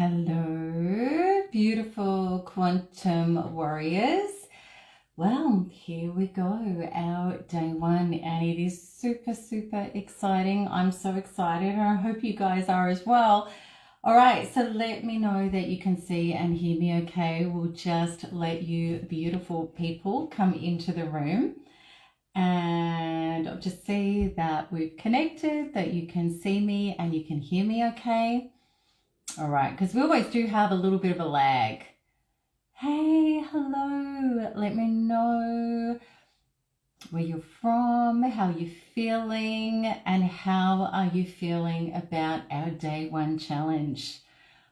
Hello, beautiful quantum warriors. Well, here we go, our day one, and it is super exciting. I'm so excited, and I hope you guys are as well. All right, so let me know that you can see and hear me okay. We'll just let you beautiful people come into the room, and I'll just see that we've connected, that you can see me and you can hear me okay. All right, because we always do have a little bit of a lag. Hey, hello, let me know where you're from, how you're feeling, and how are you feeling about our day one challenge.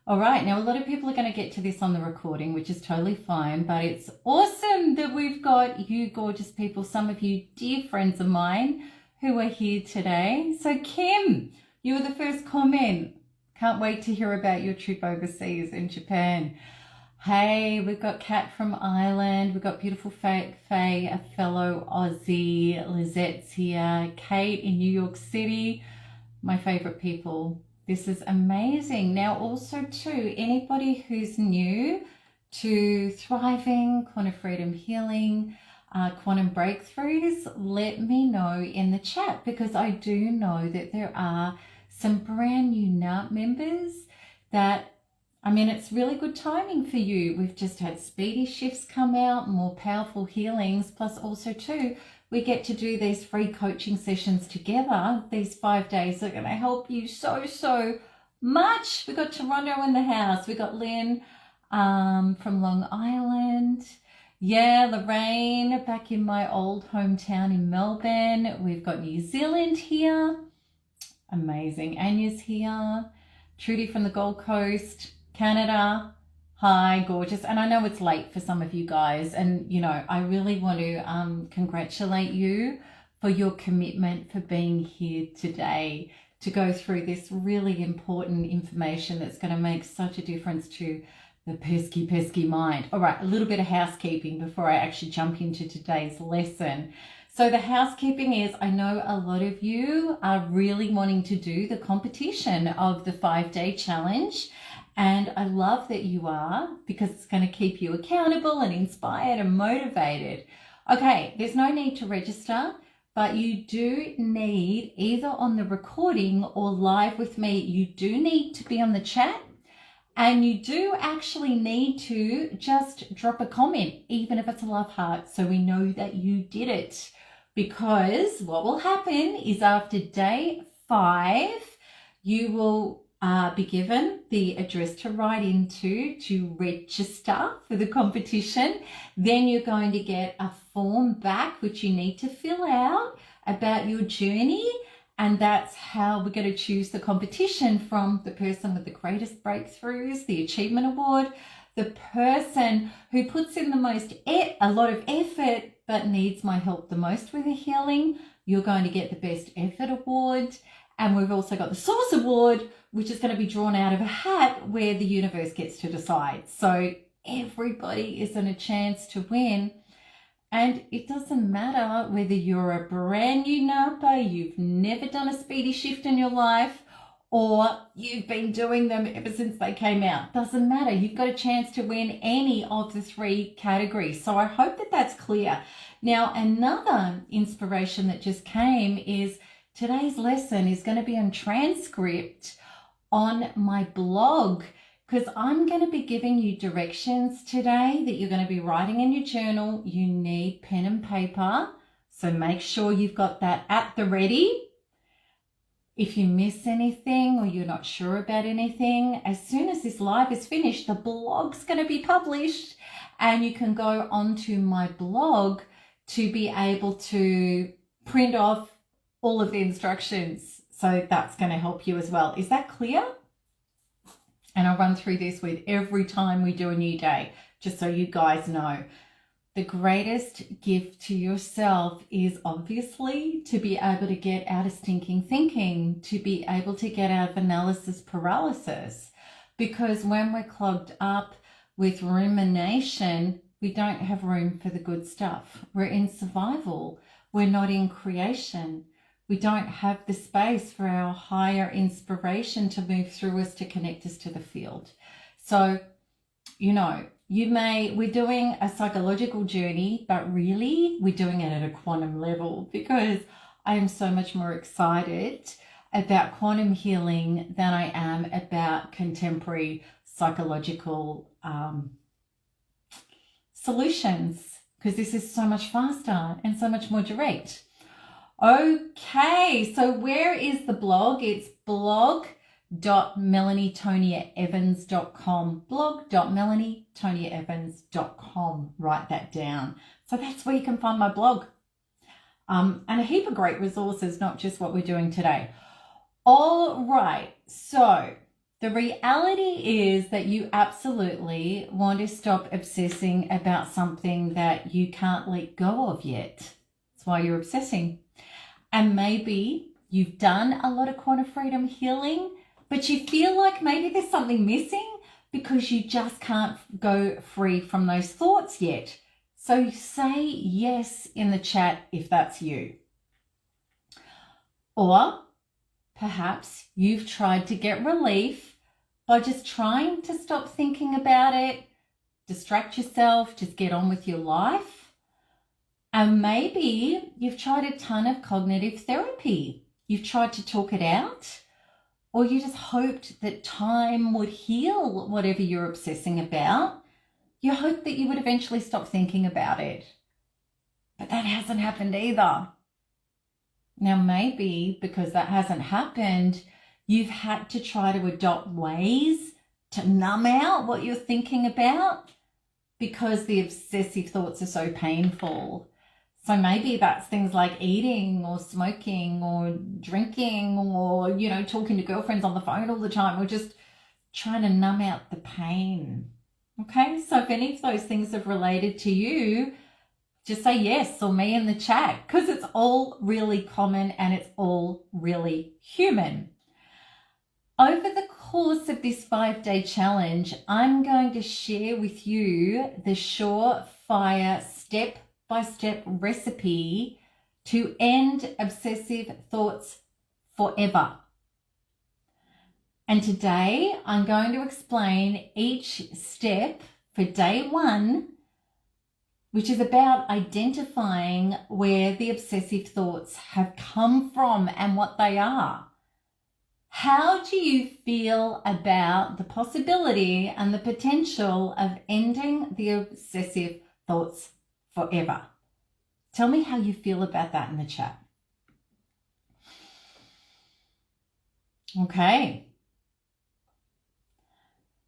All right, now a lot of people are going to get to this on the recording, which is totally fine, but it's awesome that we've got you gorgeous people, some of you dear friends of mine who are here today. So Kim, you were the first comment. Can't wait to hear about your trip overseas in Japan. Hey, we've got Kat from Ireland. We've got beautiful Faye, a fellow Aussie. Lizette's here. Kate in New York City. My favorite people. This is amazing. Now also too, anybody who's new to thriving, quantum freedom healing, quantum breakthroughs, let me know in the chat, because I do know that there are some brand new NARP members that, I mean, it's really good timing for you. We've just had Speedy Shifts come out, more powerful healings, plus also too, we get to do these free coaching sessions together. These 5 days are going to help you so much. We got Toronto in the house. We got Lynn from Long Island. Yeah, Lorraine back in my old hometown in Melbourne. We've got New Zealand here. Amazing. Anya's here. Trudy from the Gold Coast, Canada. Hi, gorgeous. And I know it's late for some of you guys, and you know, I really want to congratulate you for your commitment for being here today to go through this really important information that's going to make such a difference to the pesky mind. All right, a little bit of housekeeping before I actually jump into today's lesson. So the housekeeping is, I know a lot of you are really wanting to do the competition of the 5-day challenge. And I love that you are, because it's going to keep you accountable and inspired and motivated. Okay, there's no need to register, but you do need, either on the recording or live with me, you do need to be on the chat. And you do actually need to just drop a comment, even if it's a love heart, so we know that you did it. Because what will happen is after day 5, you will be given the address to write into to register for the competition. Then you're going to get a form back, which you need to fill out about your journey. And that's how we're going to choose the competition from the person with the greatest breakthroughs, the achievement award, the person who puts in the most, a lot of effort, but needs my help the most with the healing. You're going to get the best effort award. And we've also got the source award, which is going to be drawn out of a hat where the universe gets to decide. So everybody is in a chance to win. And it doesn't matter whether you're a brand new NARPer, you've never done a speedy shift in your life, or you've been doing them ever since they came out. Doesn't matter. You've got a chance to win any of the 3 categories. So I hope that that's clear. Now, another inspiration that just came is today's lesson is going to be on transcript on my blog, because I'm going to be giving you directions today that you're going to be writing in your journal. You need pen and paper, so make sure you've got that at the ready. If you miss anything or you're not sure about anything, as soon as this live is finished, the blog's going to be published, and you can go onto my blog to be able to print off all of the instructions. So that's going to help you as well. Is that clear? And I'll run through this with every time we do a new day, just so you guys know. The greatest gift to yourself is obviously to be able to get out of stinking thinking, to be able to get out of analysis paralysis. Because when we're clogged up with rumination, we don't have room for the good stuff. We're in survival. We're not in creation. We don't have the space for our higher inspiration to move through us, to connect us to the field. So, you know, we're doing a psychological journey, but really we're doing it at a quantum level, because I am so much more excited about quantum healing than I am about contemporary psychological solutions, because this is so much faster and so much more direct. Okay, so where is the blog? It's blog.melanietoniaevans.com, blog.melanietoniaevans.com. Write that down. So that's where you can find my blog. And a heap of great resources, not just what we're doing today. All right, so the reality is that you absolutely want to stop obsessing about something that you can't let go of yet. That's why you're obsessing. And maybe you've done a lot of quantum freedom healing, but you feel like maybe there's something missing because you just can't go free from those thoughts yet. So say yes in the chat if that's you. Or perhaps you've tried to get relief by just trying to stop thinking about it, distract yourself, just get on with your life. And maybe you've tried a ton of cognitive therapy. You've tried to talk it out, or you just hoped that time would heal whatever you're obsessing about. You hope that you would eventually stop thinking about it. But that hasn't happened either. Now, maybe because that hasn't happened, you've had to try to adopt ways to numb out what you're thinking about because the obsessive thoughts are so painful. So maybe that's things like eating or smoking or drinking or, you know, talking to girlfriends on the phone all the time, or just trying to numb out the pain. Okay, so if any of those things have related to you, just say yes or me in the chat, because it's all really common and it's all really human. Over the course of this 5-day challenge, I'm going to share with you the surefire step-by-step recipe to end obsessive thoughts forever. And today I'm going to explain each step for day 1, which is about identifying where the obsessive thoughts have come from and what they are. How do you feel about the possibility and the potential of ending the obsessive thoughts forever? Tell me how you feel about that in the chat. Okay.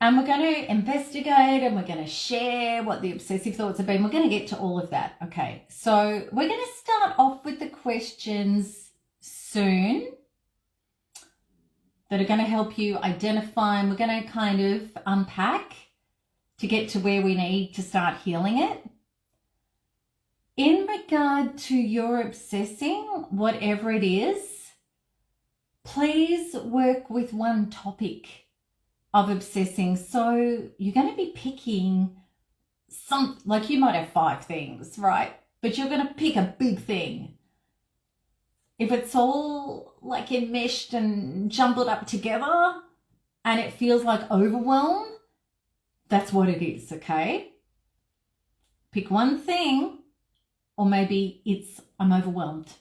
And we're going to investigate and we're going to share what the obsessive thoughts have been. We're going to get to all of that. Okay, so we're going to start off with the questions soon that are going to help you identify, and we're going to kind of unpack to get to where we need to start healing it. In regard to your obsessing, whatever it is, please work with one topic of obsessing. So you're going to be picking some, like you might have 5 things, right? But you're going to pick a big thing. If it's all like enmeshed and jumbled up together and it feels like overwhelm, that's what it is, okay? Pick one thing, or maybe it's I'm overwhelmed.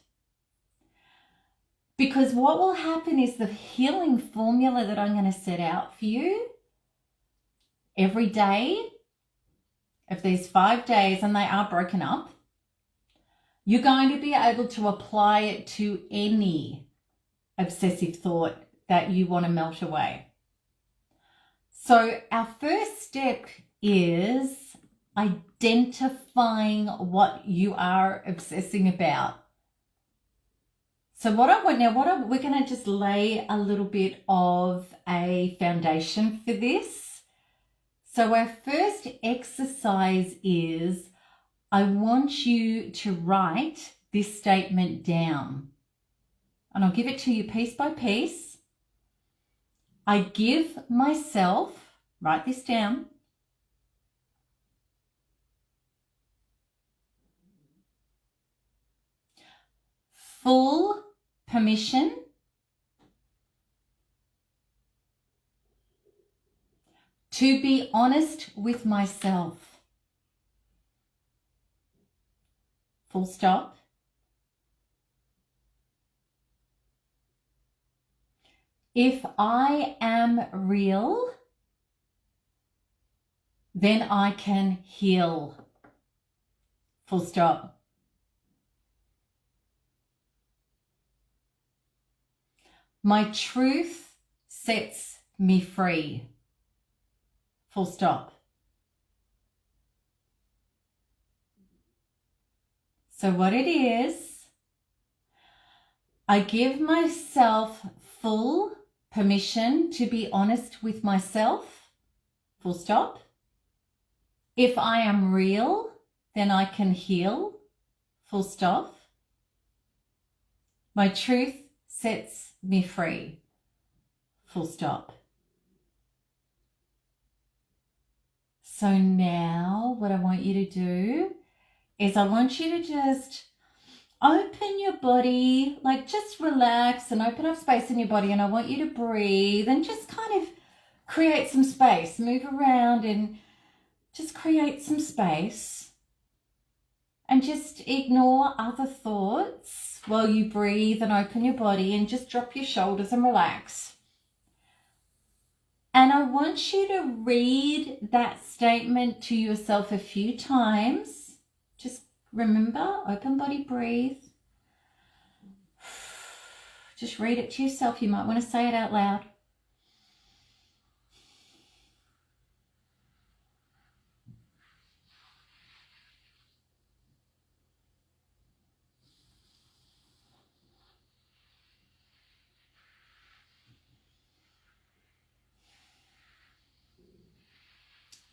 Because what will happen is the healing formula that I'm going to set out for you every day of these 5 days, and they are broken up, you're going to be able to apply it to any obsessive thought that you want to melt away. So our first step is identifying what you are obsessing about. So we're going to just lay a little bit of a foundation for this. So our first exercise is, I want you to write this statement down. And I'll give it to you piece by piece. I give myself, write this down, full permission to be honest with myself. Full stop. If I am real, then I can heal. Full stop. My truth sets me free. Full stop. So what it is, I give myself full permission to be honest with myself. Full stop. If I am real, then I can heal. Full stop. My truth sets me free. Full stop. So now what I want you to do is I want you to just open your body, like just relax and open up space in your body, and I want you to breathe and just kind of create some space, move around and just create some space and just ignore other thoughts while you breathe and open your body, and just drop your shoulders and relax. And I want you to read that statement to yourself a few times. Just remember, open body, breathe. Just read it to yourself. You might want to say it out loud.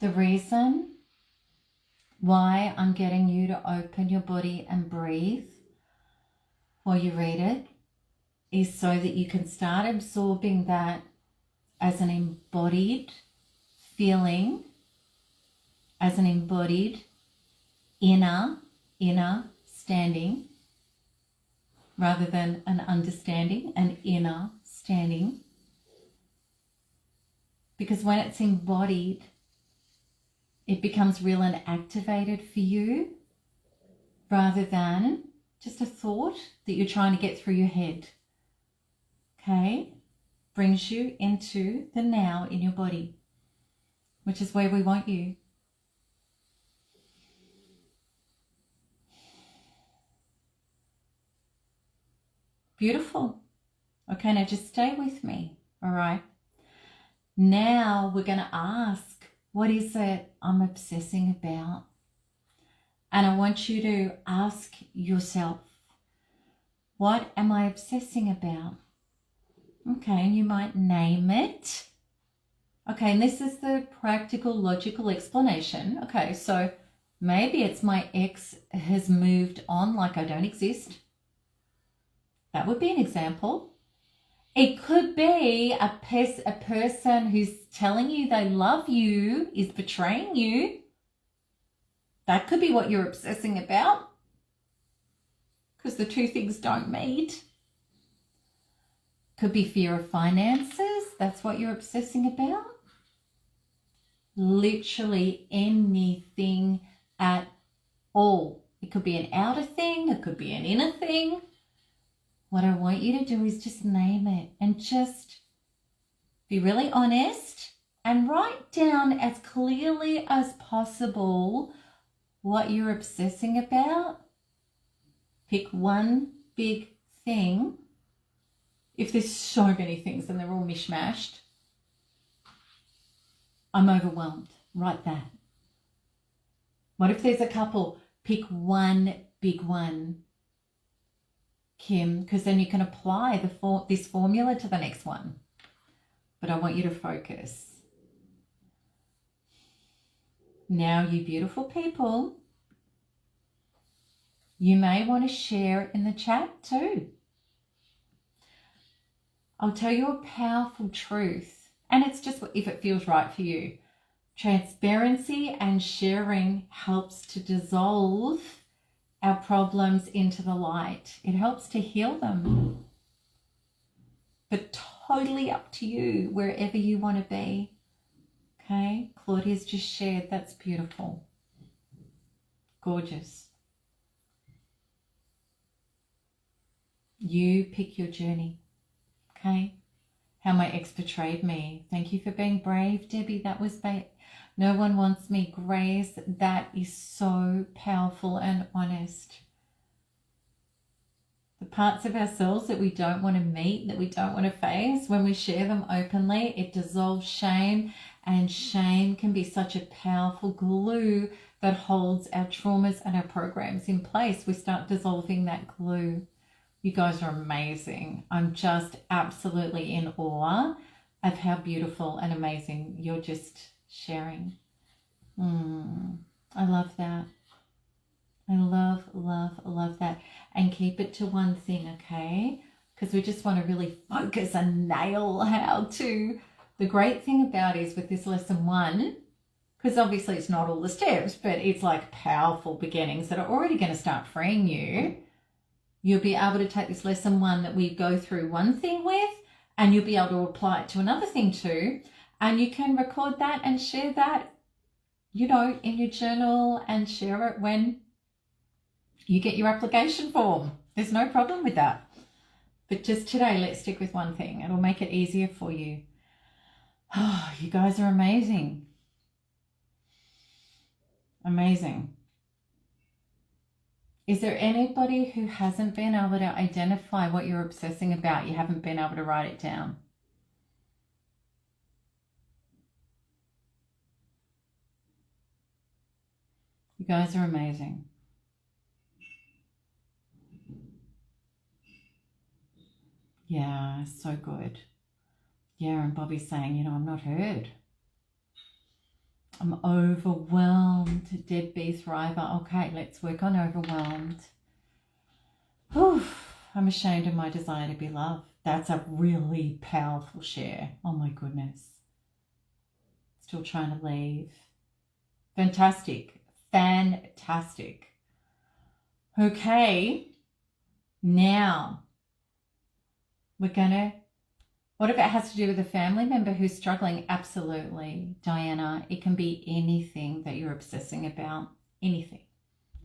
The reason why I'm getting you to open your body and breathe while you read it is so that you can start absorbing that as an embodied feeling, as an embodied inner standing, rather than an understanding, an inner standing. Because when it's embodied, it becomes real and activated for you, rather than just a thought that you're trying to get through your head. Okay? Brings you into the now in your body, which is where we want you. Beautiful. Okay, now just stay with me. All right. Now we're going to ask, what is it I'm obsessing about? And I want you to ask yourself, what am I obsessing about? Okay, and you might name it. Okay, and this is the practical, logical explanation. Okay, so maybe it's my ex has moved on like I don't exist. That would be an example. It could be a person who's telling you they love you is betraying you. That could be what you're obsessing about, because the two things don't meet. Could be fear of finances. That's what you're obsessing about. Literally anything at all. It could be an outer thing. It could be an inner thing. What I want you to do is just name it and just be really honest and write down as clearly as possible what you're obsessing about. Pick one big thing. If there's so many things and they're all mishmashed, I'm overwhelmed. Write that. What if there's a couple? Pick one big one, Kim, because then you can apply this formula to the next one. But I want you to focus. Now, you beautiful people, you may want to share in the chat too. I'll tell you a powerful truth, and it's just if it feels right for you. Transparency and sharing helps to dissolve our problems into the light. It helps to heal them. but totally up to you wherever you want to be. Okay, Claudia's just shared. That's beautiful. Gorgeous. You pick your journey. Okay. How my ex betrayed me. Thank you for being brave, Debbie. That was no one wants me. Grace, that is so powerful and honest. The parts of ourselves that we don't want to meet, that we don't want to face, when we share them openly, it dissolves shame, and shame can be such a powerful glue that holds our traumas and our programs in place. We start dissolving that glue. You guys are amazing. I'm just absolutely in awe of how beautiful and amazing you're just sharing. I love that. I love, love, love that. And keep it to one thing, okay? Because we just want to really focus and nail how to. The great thing about is with this lesson 1, because obviously it's not all the steps, but it's like powerful beginnings that are already going to start freeing you. You'll be able to take this lesson 1 that we go through one thing with, and you'll be able to apply it to another thing too. And you can record that and share that, you know, in your journal and share it when you get your application form. There's no problem with that. But just today, let's stick with one thing. It'll make it easier for you. Oh, you guys are amazing. Amazing. Is there anybody who hasn't been able to identify what you're obsessing about? You haven't been able to write it down. You guys are amazing. Yeah, so good. Yeah, and Bobby's saying, you know, I'm not heard. I'm overwhelmed. Deadbeat thriver. Okay, let's work on overwhelmed. Oof, I'm ashamed of my desire to be loved. That's a really powerful share. Oh my goodness. Still trying to leave. Fantastic. Fantastic. Okay. Now, we're going to, what if it has to do with a family member who's struggling? Absolutely, Diana. It can be anything that you're obsessing about. Anything.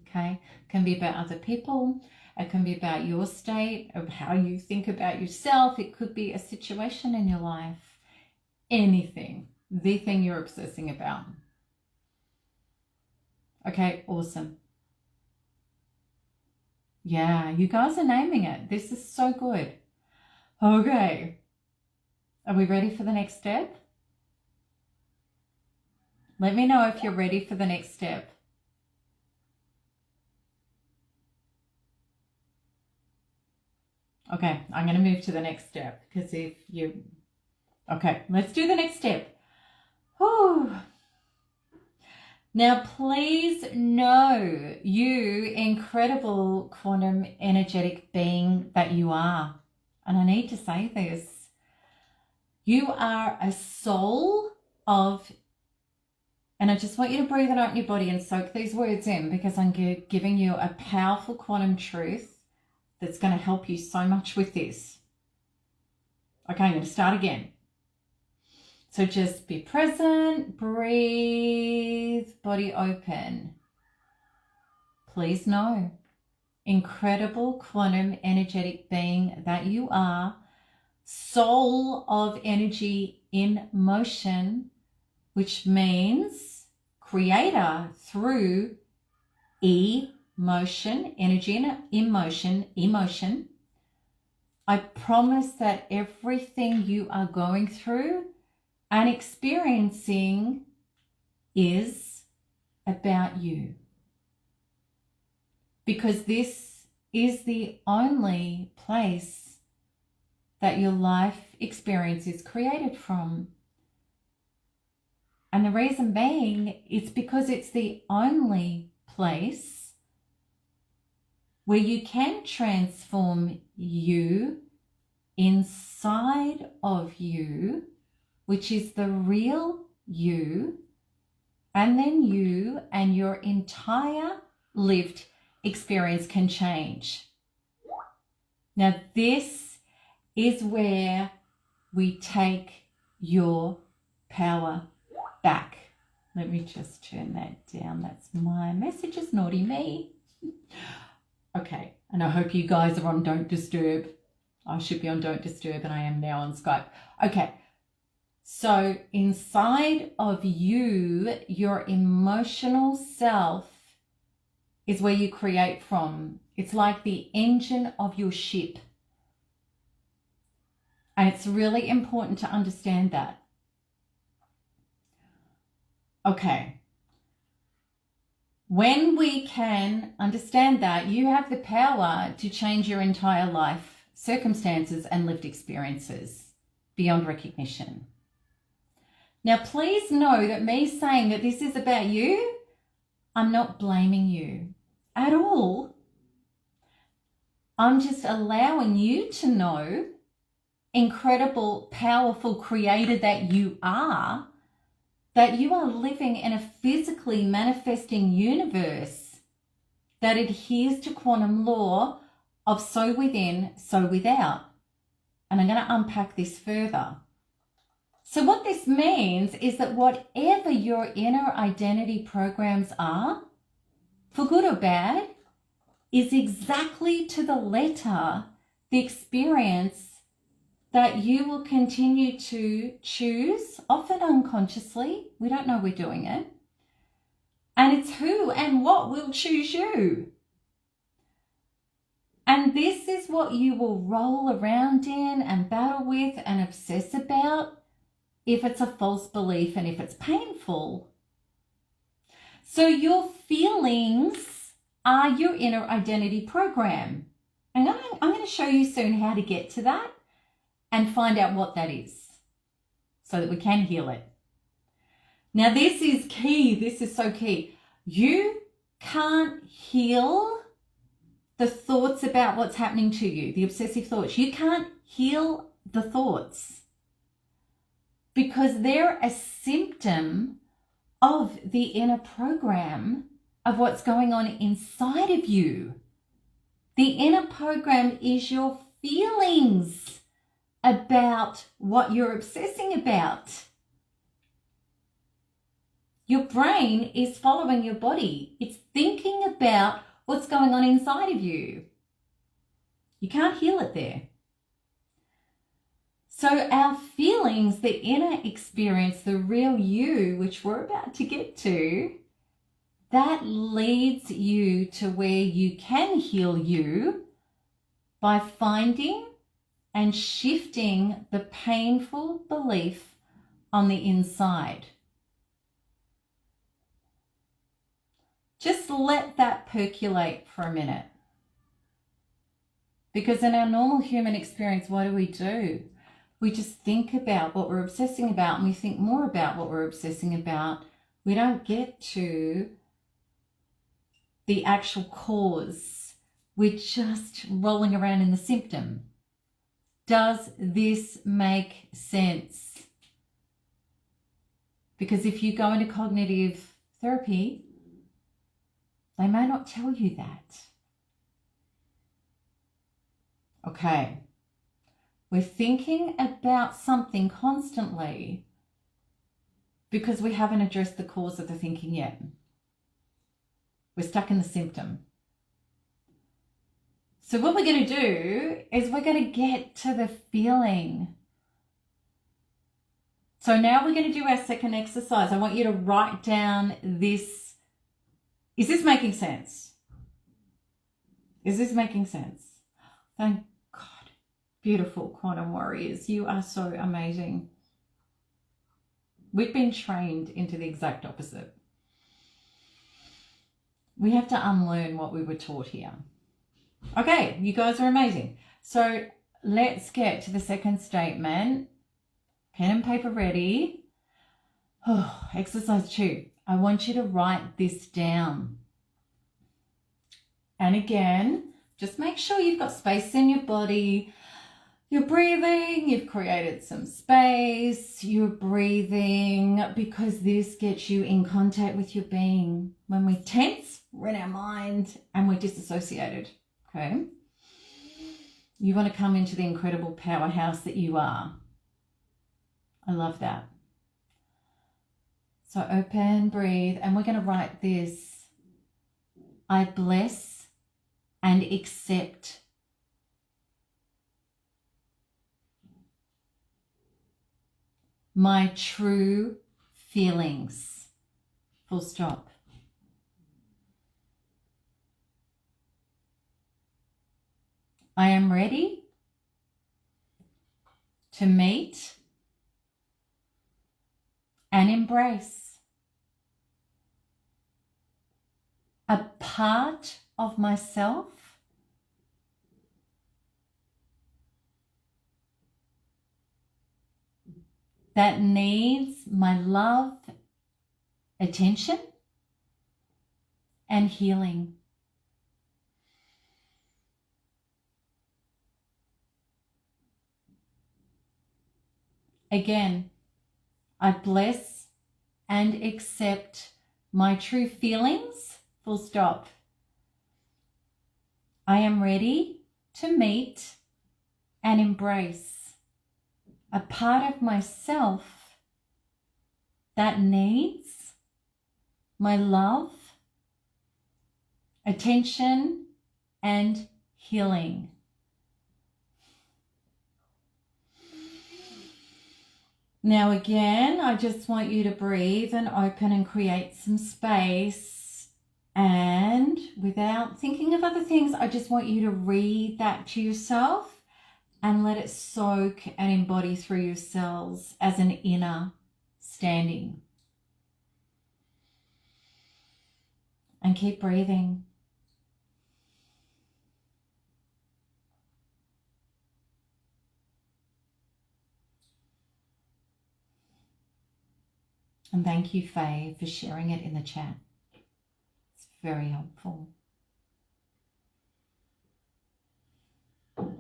Okay? It can be about other people. It can be about your state of how you think about yourself. It could be a situation in your life. Anything. The thing you're obsessing about. Okay, awesome. Yeah, you guys are naming it. This is so good. Okay. Are we ready for the next step? Let me know if you're ready for the next step. Okay, I'm going to move to the next step because if you... Okay, let's do the next step. Whew. Now, please know, you incredible quantum energetic being that you are, and I need to say this, you are a soul of, and I just want you to breathe it out in your body and soak these words in because I'm giving you a powerful quantum truth that's going to help you so much with this. Okay, I'm going to start again. So just be present, breathe, body open. Please know, incredible quantum energetic being that you are, soul of energy in motion, which means creator through emotion, energy in motion, emotion. I promise that everything you are going through and experiencing is about you. Because this is the only place that your life experience is created from. And the reason being, it's because it's the only place where you can transform you inside of you, which is the real you, and then you and your entire lived experience can change. Now, this is where we take your power back. Let me just turn that down. That's my messages, naughty me. Okay, and I hope you guys are on Don't Disturb. I should be on Don't Disturb, and I am now on Skype. Okay, so inside of you, your emotional self is where you create from. It's like the engine of your ship. And it's really important to understand that. Okay. When we can understand that, you have the power to change your entire life, circumstances, and lived experiences beyond recognition. Now, please know that me saying that this is about you, I'm not blaming you at all. I'm just allowing you to know, incredible, powerful creator that you are living in a physically manifesting universe that adheres to quantum law of so within, so without. And I'm going to unpack this further. So what this means is that whatever your inner identity programs are, for good or bad, is exactly to the letter the experience that you will continue to choose, often unconsciously. We don't know we're doing it. And it's who and what will choose you. And this is what you will roll around in and battle with and obsess about if it's a false belief and if it's painful. So your feelings are your inner identity program. And I'm going to show you soon how to get to that and find out what that is so that we can heal it. Now, this is key. This is so key. You can't heal the thoughts about what's happening to you, the obsessive thoughts. You can't heal the thoughts because they're a symptom of the inner program of what's going on inside of you. The inner program is your feelings about what you're obsessing about. Your brain is following your body. It's thinking about what's going on inside of you. You can't heal it there. So our feelings, the inner experience, the real you, which we're about to get to, that leads you to where you can heal you by finding and shifting the painful belief on the inside. Just let that percolate for a minute. Because in our normal human experience, what do? We just think about what we're obsessing about and we think more about what we're obsessing about. We don't get to the actual cause. We're just rolling around in the symptom. Does this make sense? Because if you go into cognitive therapy, they may not tell you that. Okay. We're thinking about something constantly because we haven't addressed the cause of the thinking yet. We're stuck in the symptom. So what we're going to do is we're going to get to the feeling. So now we're going to do our second exercise. I want you to write down this. Is this making sense? Is this making sense? Thank God. Beautiful quantum warriors. You are so amazing. We've been trained into the exact opposite. We have to unlearn what we were taught here. Okay, you guys are amazing. So let's get to the second statement. Pen and paper ready. Oh, exercise 2. I want you to write this down. And again, just make sure you've got space in your body. You're breathing, you've created some space, you're breathing because this gets you in contact with your being. When we tense, we're in our mind and we're disassociated. Okay, you want to come into the incredible powerhouse that you are. I love that. So open, breathe, and we're going to write this. I bless and accept my true feelings. Full stop. I am ready to meet and embrace a part of myself that needs my love, attention, and healing. Again, I bless and accept my true feelings, full stop. I am ready to meet and embrace a part of myself that needs my love, attention, and healing. Now again, I just want you to breathe and open and create some space. And without thinking of other things, I just want you to read that to yourself and let it soak and embody through your cells as an inner standing. And keep breathing. And thank you, Faye, for sharing it in the chat. It's very helpful.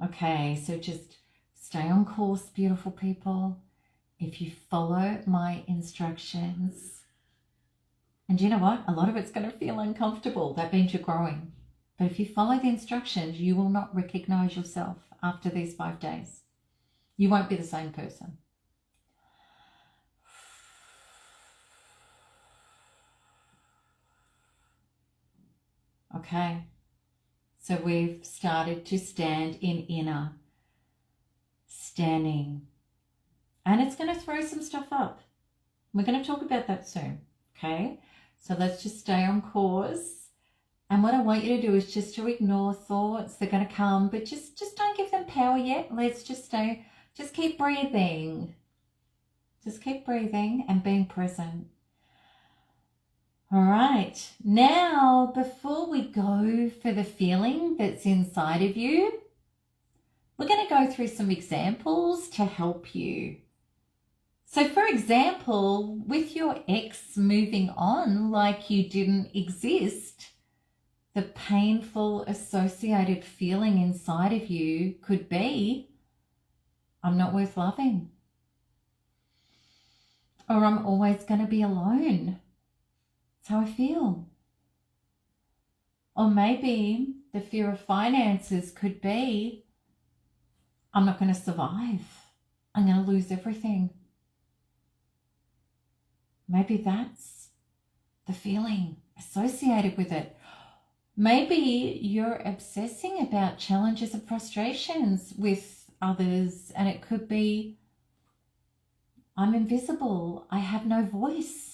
Okay, so just stay on course, beautiful people. If you follow my instructions, and you know what? A lot of it's going to feel uncomfortable. That means you're growing. But if you follow the instructions, you will not recognize yourself after these 5 days. You won't be the same person. Okay, so we've started to stand in inner standing, and it's going to throw some stuff up. We're going to talk about that soon, okay? So let's just stay on course, and what I want you to do is just to ignore thoughts. They're going to come, but just don't give them power yet. Let's just stay, just keep breathing. Just keep breathing and being present. All right, now before we go for the feeling that's inside of you, we're going to go through some examples to help you. So for example, with your ex moving on like you didn't exist, the painful associated feeling inside of you could be, I'm not worth loving, or I'm always going to be alone. That's how I feel. Or maybe the fear of finances could be, I'm not going to survive. I'm going to lose everything. Maybe that's the feeling associated with it. Maybe you're obsessing about challenges and frustrations with others, and it could be, I'm invisible. I have no voice.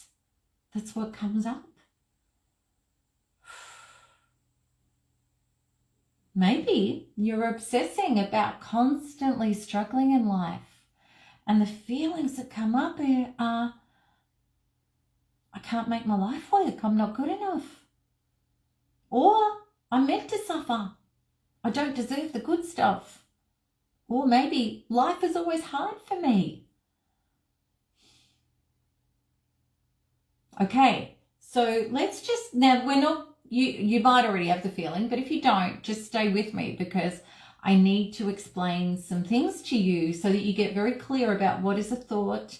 That's what comes up. Maybe you're obsessing about constantly struggling in life, and the feelings that come up are, I can't make my life work. I'm not good enough. Or I'm meant to suffer. I don't deserve the good stuff. Or maybe life is always hard for me. Okay, so let's just, now we're not, you might already have the feeling, but if you don't, just stay with me because I need to explain some things to you so that you get very clear about what is a thought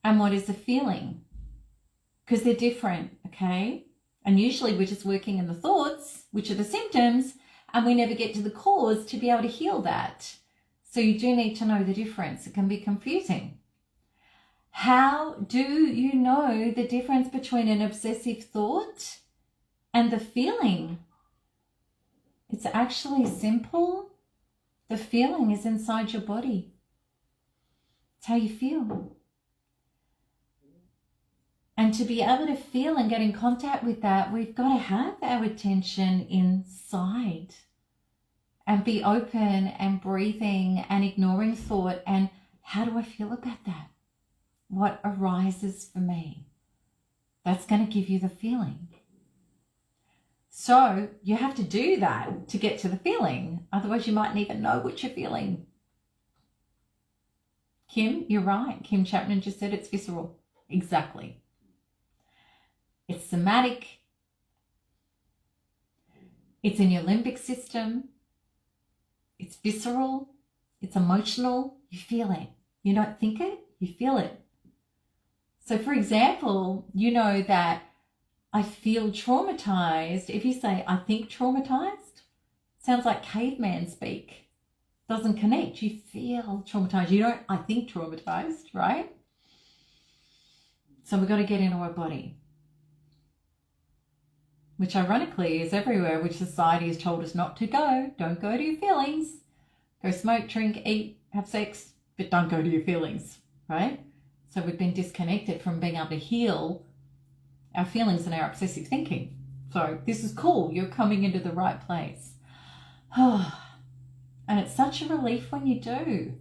and what is a feeling, because they're different, okay? And usually we're just working in the thoughts, which are the symptoms, and we never get to the cause to be able to heal that. So you do need to know the difference. It can be confusing. How do you know the difference between an obsessive thought and the feeling? It's actually simple. The feeling is inside your body. It's how you feel. And to be able to feel and get in contact with that, we've got to have our attention inside and be open and breathing and ignoring thought. And how do I feel about that? What arises for me? That's going to give you the feeling. So you have to do that to get to the feeling. Otherwise, you mightn't even know what you're feeling. Kim, you're right. Kim Chapman just said it's visceral. Exactly. It's somatic. It's in your limbic system. It's visceral. It's emotional. You feel it. You don't think it, you feel it. So for example, you know that I feel traumatized. If you say, I think traumatized, sounds like caveman speak. Doesn't connect. You feel traumatized. You don't, I think traumatized, right? So we've got to get into our body, which ironically is everywhere, which society has told us not to go. Don't go to your feelings. Go smoke, drink, eat, have sex, but don't go to your feelings, right? So we've been disconnected from being able to heal our feelings and our obsessive thinking. So this is cool. You're coming into the right place. And it's such a relief when you do.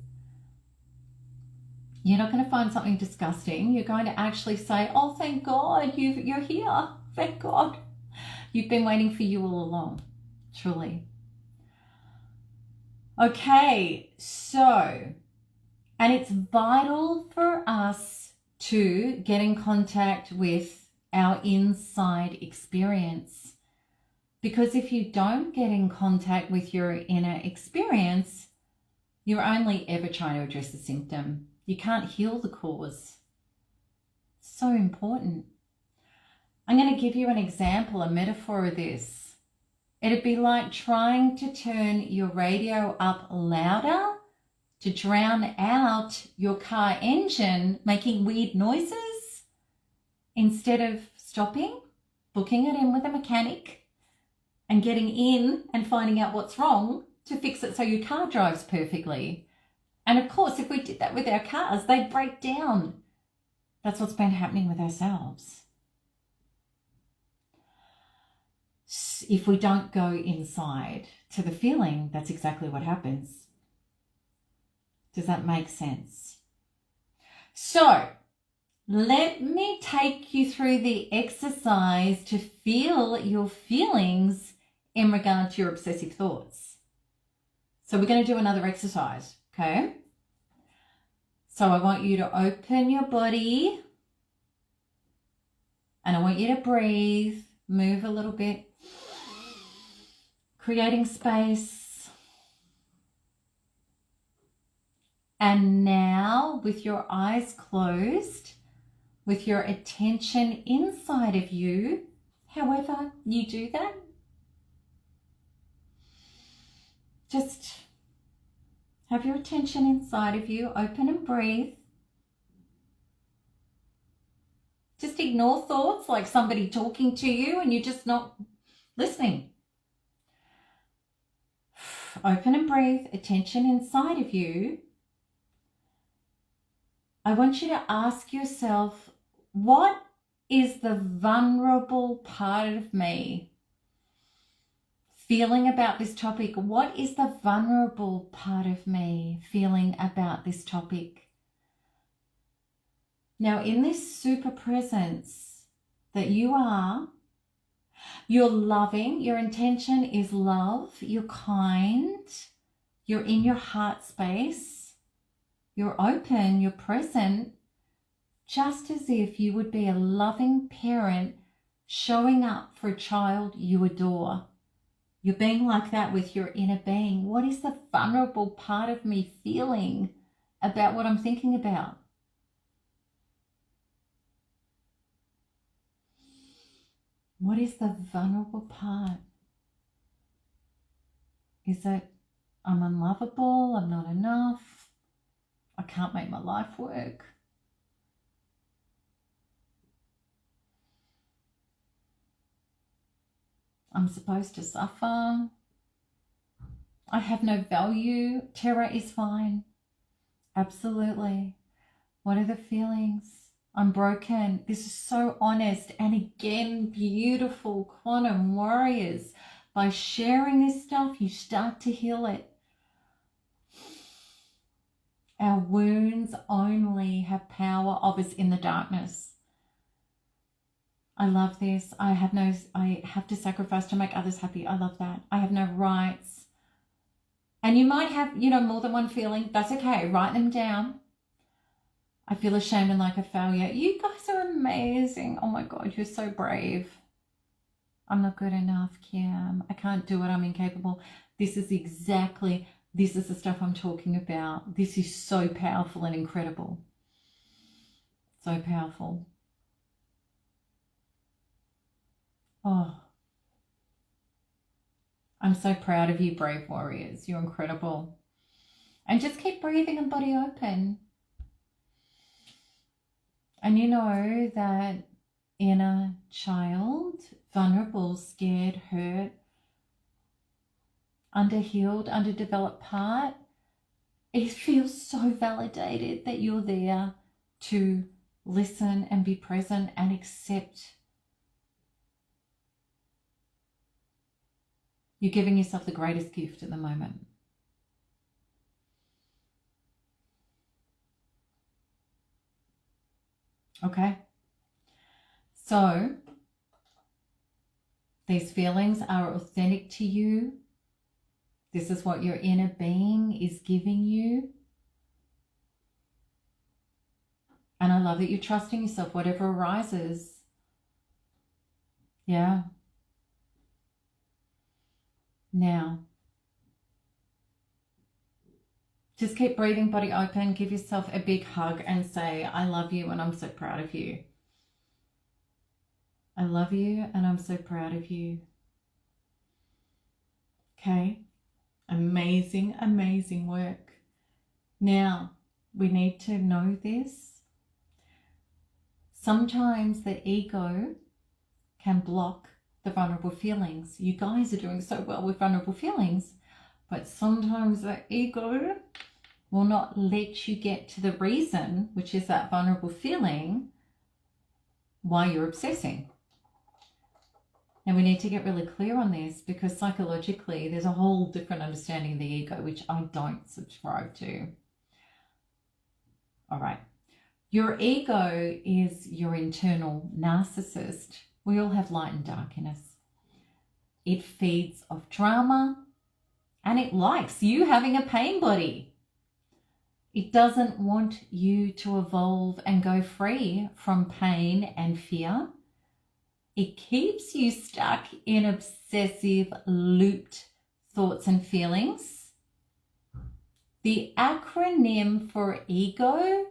You're not going to find something disgusting. You're going to actually say, oh, thank God you're here. Thank God. You've been waiting for you all along, truly. Okay, so, and it's vital for us to get in contact with our inside experience, because if you don't get in contact with your inner experience, you're only ever trying to address the symptom. You can't heal the cause. So important. I'm going to give you an example, a metaphor of this. It'd be like trying to turn your radio up louder to drown out your car engine making weird noises instead of stopping, booking it in with a mechanic and getting in and finding out what's wrong to fix it so your car drives perfectly. And of course, if we did that with our cars, they'd break down. That's what's been happening with ourselves. If we don't go inside to the feeling, that's exactly what happens. Does that make sense? So let me take you through the exercise to feel your feelings in regard to your obsessive thoughts. So we're going to do another exercise, okay? So I want you to open your body and I want you to breathe, move a little bit, creating space. And now with your eyes closed, with your attention inside of you, however you do that, just have your attention inside of you, open and breathe. Just ignore thoughts like somebody talking to you and you're just not listening. Open and breathe, attention inside of you. I want you to ask yourself, what is the vulnerable part of me feeling about this topic? What is the vulnerable part of me feeling about this topic? Now, in this super presence that you are, you're loving, your intention is love, you're kind, you're in your heart space, you're open, you're present, just as if you would be a loving parent showing up for a child you adore. You're being like that with your inner being. What is the vulnerable part of me feeling about what I'm thinking about? What is the vulnerable part? Is it I'm unlovable, I'm not enough, I can't make my life work? I'm supposed to suffer. I have no value. Terror is fine. Absolutely. What are the feelings? I'm broken. This is so honest. And again, beautiful quantum warriors. By sharing this stuff, you start to heal it. Our wounds only have power of us in the darkness. I love this. I have to sacrifice to make others happy. I love that. I have no rights. And you might have, more than one feeling. That's okay. Write them down. I feel ashamed and like a failure. You guys are amazing. Oh my God, you're so brave. I'm not good enough, Kim. I can't do it. I'm incapable. This is the stuff I'm talking about. This is so powerful and incredible. So powerful. Oh, I'm so proud of you, brave warriors. You're incredible. And just keep breathing and body open. And you know that inner child, vulnerable, scared, hurt, underhealed, underdeveloped part, it feels so validated that you're there to listen and be present and accept. You're giving yourself the greatest gift at the moment. Okay? So, these feelings are authentic to you. This is what your inner being is giving you. And I love that you're trusting yourself, whatever arises. Yeah. Now, just keep breathing, body open, give yourself a big hug and say, I love you and I'm so proud of you. I love you and I'm so proud of you. Okay? Amazing, amazing work. Now, we need to know this. Sometimes the ego can block the vulnerable feelings. You guys are doing so well with vulnerable feelings, but sometimes the ego will not let you get to the reason, which is that vulnerable feeling, why you're obsessing. And we need to get really clear on this, because psychologically there's a whole different understanding of the ego, which I don't subscribe to. All right. Your ego is your internal narcissist. We all have light and dark in us. It feeds off drama and it likes you having a pain body. It doesn't want you to evolve and go free from pain and fear. It keeps you stuck in obsessive, looped thoughts and feelings. The acronym for ego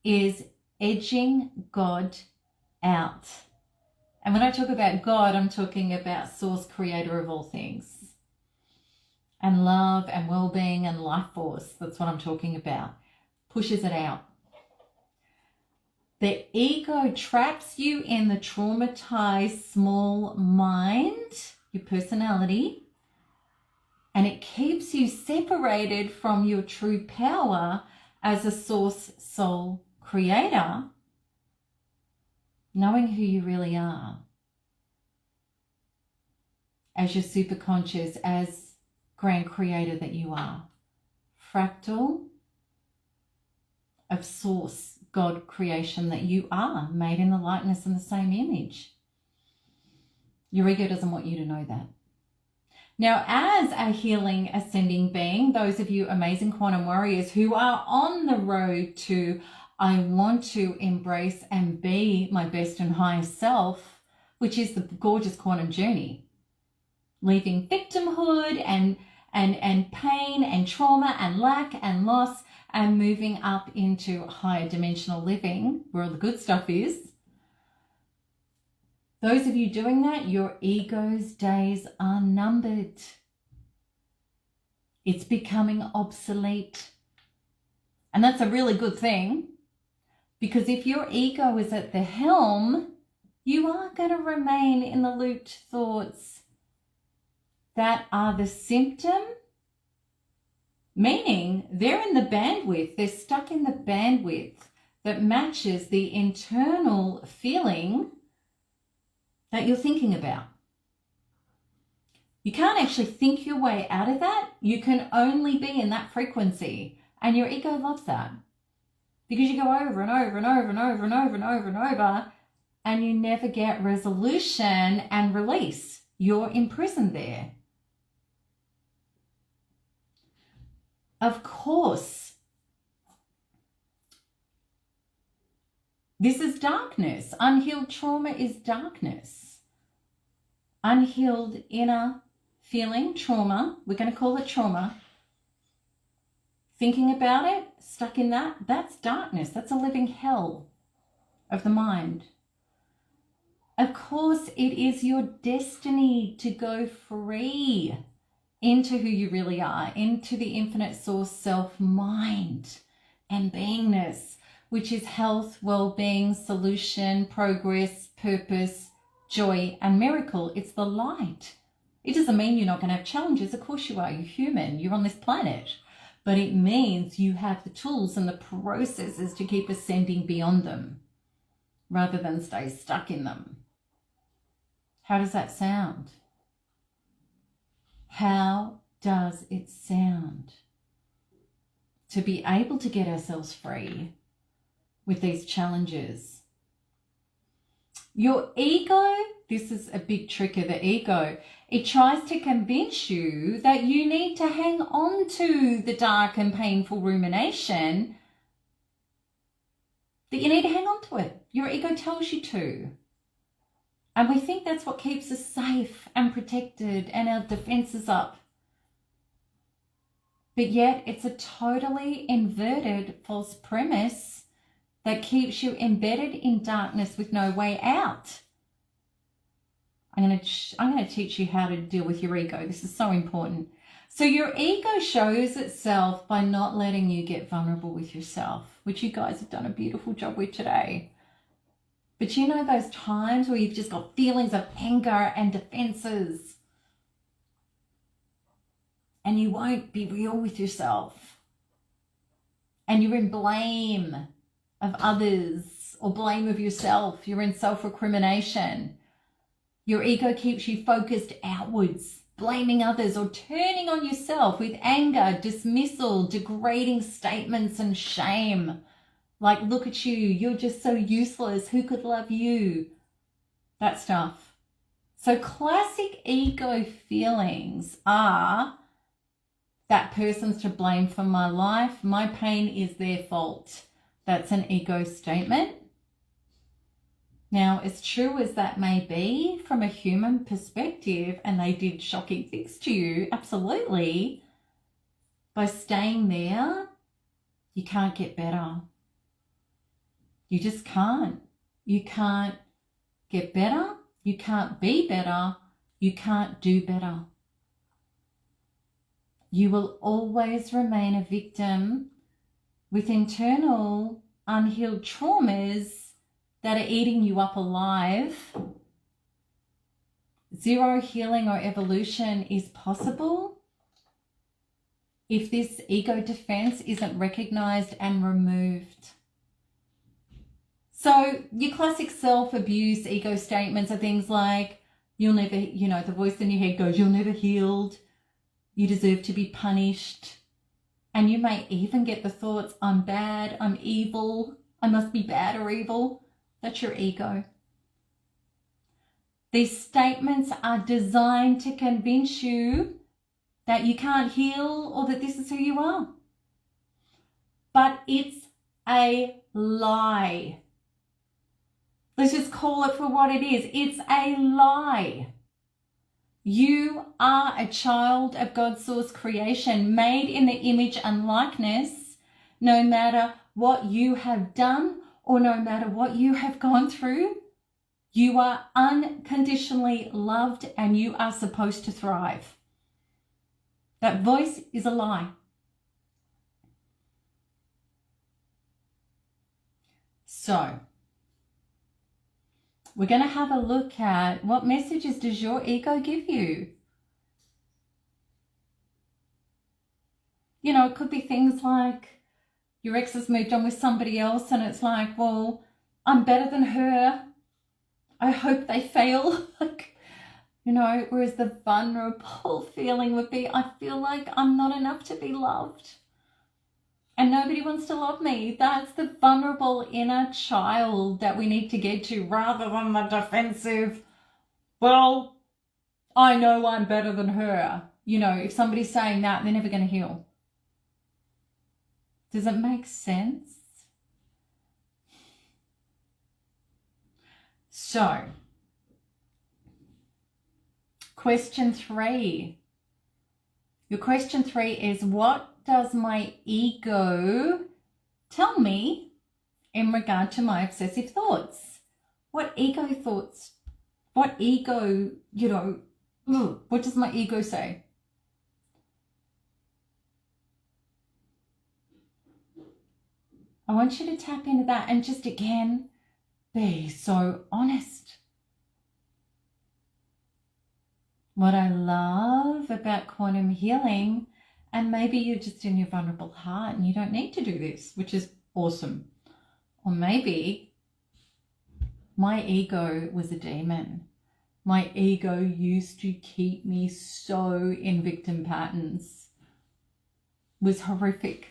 is edging God out. And when I talk about God, I'm talking about source, creator of all things. And love and well-being and life force. That's what I'm talking about. Pushes it out. The ego traps you in the traumatized small mind, your personality, and it keeps you separated from your true power as a source, soul, creator, knowing who you really are, as your superconscious, as grand creator that you are, fractal of source, God creation that you are, made in the likeness and the same image. Your ego doesn't want you to know that. Now, as a healing ascending being, those of you amazing quantum warriors who are on the road to, I want to embrace and be my best and highest self, which is the gorgeous quantum journey, leaving victimhood and pain and trauma and lack and loss, and moving up into higher dimensional living, where all the good stuff is. Those of you doing that, your ego's days are numbered. It's becoming obsolete. And that's a really good thing, because if your ego is at the helm, you are going to remain in the looped thoughts, that are the symptom, meaning they're in the bandwidth, they're stuck in the bandwidth that matches the internal feeling that you're thinking about. You can't actually think your way out of that. You can only be in that frequency. And your ego loves that. Because you go over and over and over and over and over and over and over, and you never get resolution and release. You're imprisoned there. Of course, this is darkness. Unhealed trauma is darkness. Unhealed inner feeling, trauma, we're going to call it trauma. Thinking about it, stuck in that, that's darkness. That's a living hell of the mind. Of course, it is your destiny to go free into who you really are, into the infinite source self mind and beingness, which is health, well-being, solution, progress, purpose, joy, and miracle. It's the light. It doesn't mean you're not going to have challenges. Of course you are. You're human. You're on this planet. But it means you have the tools and the processes to keep ascending beyond them rather than stay stuck in them. How does that sound? How does it sound to be able to get ourselves free with these challenges? Your ego, this is a big trick of the ego. It tries to convince you that you need to hang on to the dark and painful rumination, that you need to hang on to it. Your ego tells you to. And we think that's what keeps us safe and protected and our defenses up. But yet it's a totally inverted false premise that keeps you embedded in darkness with no way out. I'm going to teach you how to deal with your ego. This is so important. So your ego shows itself by not letting you get vulnerable with yourself, which you guys have done a beautiful job with today. But you know those times where you've just got feelings of anger and defenses and you won't be real with yourself and you're in blame of others or blame of yourself. You're in self-recrimination. Your ego keeps you focused outwards, blaming others or turning on yourself with anger, dismissal, degrading statements and shame. Like, look at you, you're just so useless. Who could love you? That stuff. So classic ego feelings are, that person's to blame for my life. My pain is their fault. That's an ego statement. Now, as true as that may be from a human perspective, and they did shocking things to you, absolutely, by staying there, you can't get better. You just can't. You can't get better. You can't be better. You can't do better. You will always remain a victim with internal unhealed traumas that are eating you up alive. Zero healing or evolution is possible if this ego defense isn't recognized and removed. So your classic self-abuse ego statements are things like, you'll never, the voice in your head goes, you're never healed, you deserve to be punished. And you may even get the thoughts, I'm bad, I'm evil, I must be bad or evil. That's your ego. These statements are designed to convince you that you can't heal or that this is who you are. But it's a lie. Let's just call it for what it is. It's a lie. You are a child of God's source creation, made in the image and likeness. No matter what you have done or no matter what you have gone through, you are unconditionally loved and you are supposed to thrive. That voice is a lie. So, we're going to have a look at what messages does your ego give you? You know, it could be things like your ex has moved on with somebody else and it's like, well, I'm better than her. I hope they fail. Like, you know, whereas the vulnerable feeling would be, I feel like I'm not enough to be loved. And nobody wants to love me. That's the vulnerable inner child that we need to get to, rather than the defensive, well, I know I'm better than her. You know, if somebody's saying that, they're never going to heal. Does it make sense? So, question 3. Your question 3 is, what does my ego tell me in regard to my obsessive thoughts? What ego thoughts? What ego, you know, what does my ego say? I want you to tap into that and just again, be so honest. What I love about quantum healing, and maybe you're just in your vulnerable heart and you don't need to do this, which is awesome. Or maybe my ego was a demon. My ego used to keep me so in victim patterns. It was horrific.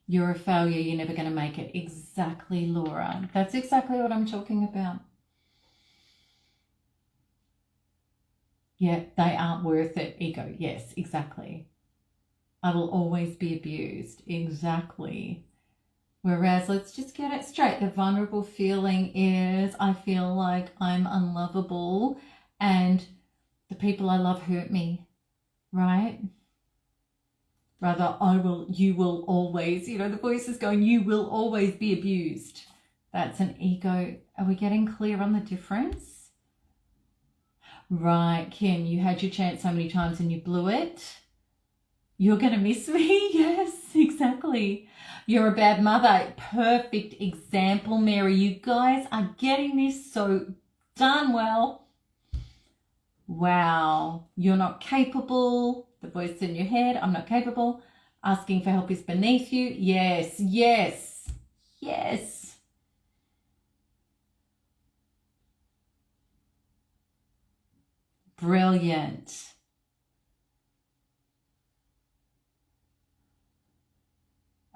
You're a failure, you're never going to make it. Exactly, Laura. That's exactly what I'm talking about. Yeah, they aren't worth it. Ego, yes, exactly. I will always be abused. Exactly. Whereas, let's just get it straight. The vulnerable feeling is, I feel like I'm unlovable and the people I love hurt me, right? Rather, you will always, you know, the voice is going, you will always be abused. That's an ego. Are we getting clear on the difference? Right, Kim, you had your chance so many times and you blew it. You're going to miss me? Yes, exactly. You're a bad mother. Perfect example, Mary. You guys are getting this so darn well. Wow, you're not capable. The voice in your head, I'm not capable. Asking for help is beneath you. Yes, yes, yes. Brilliant.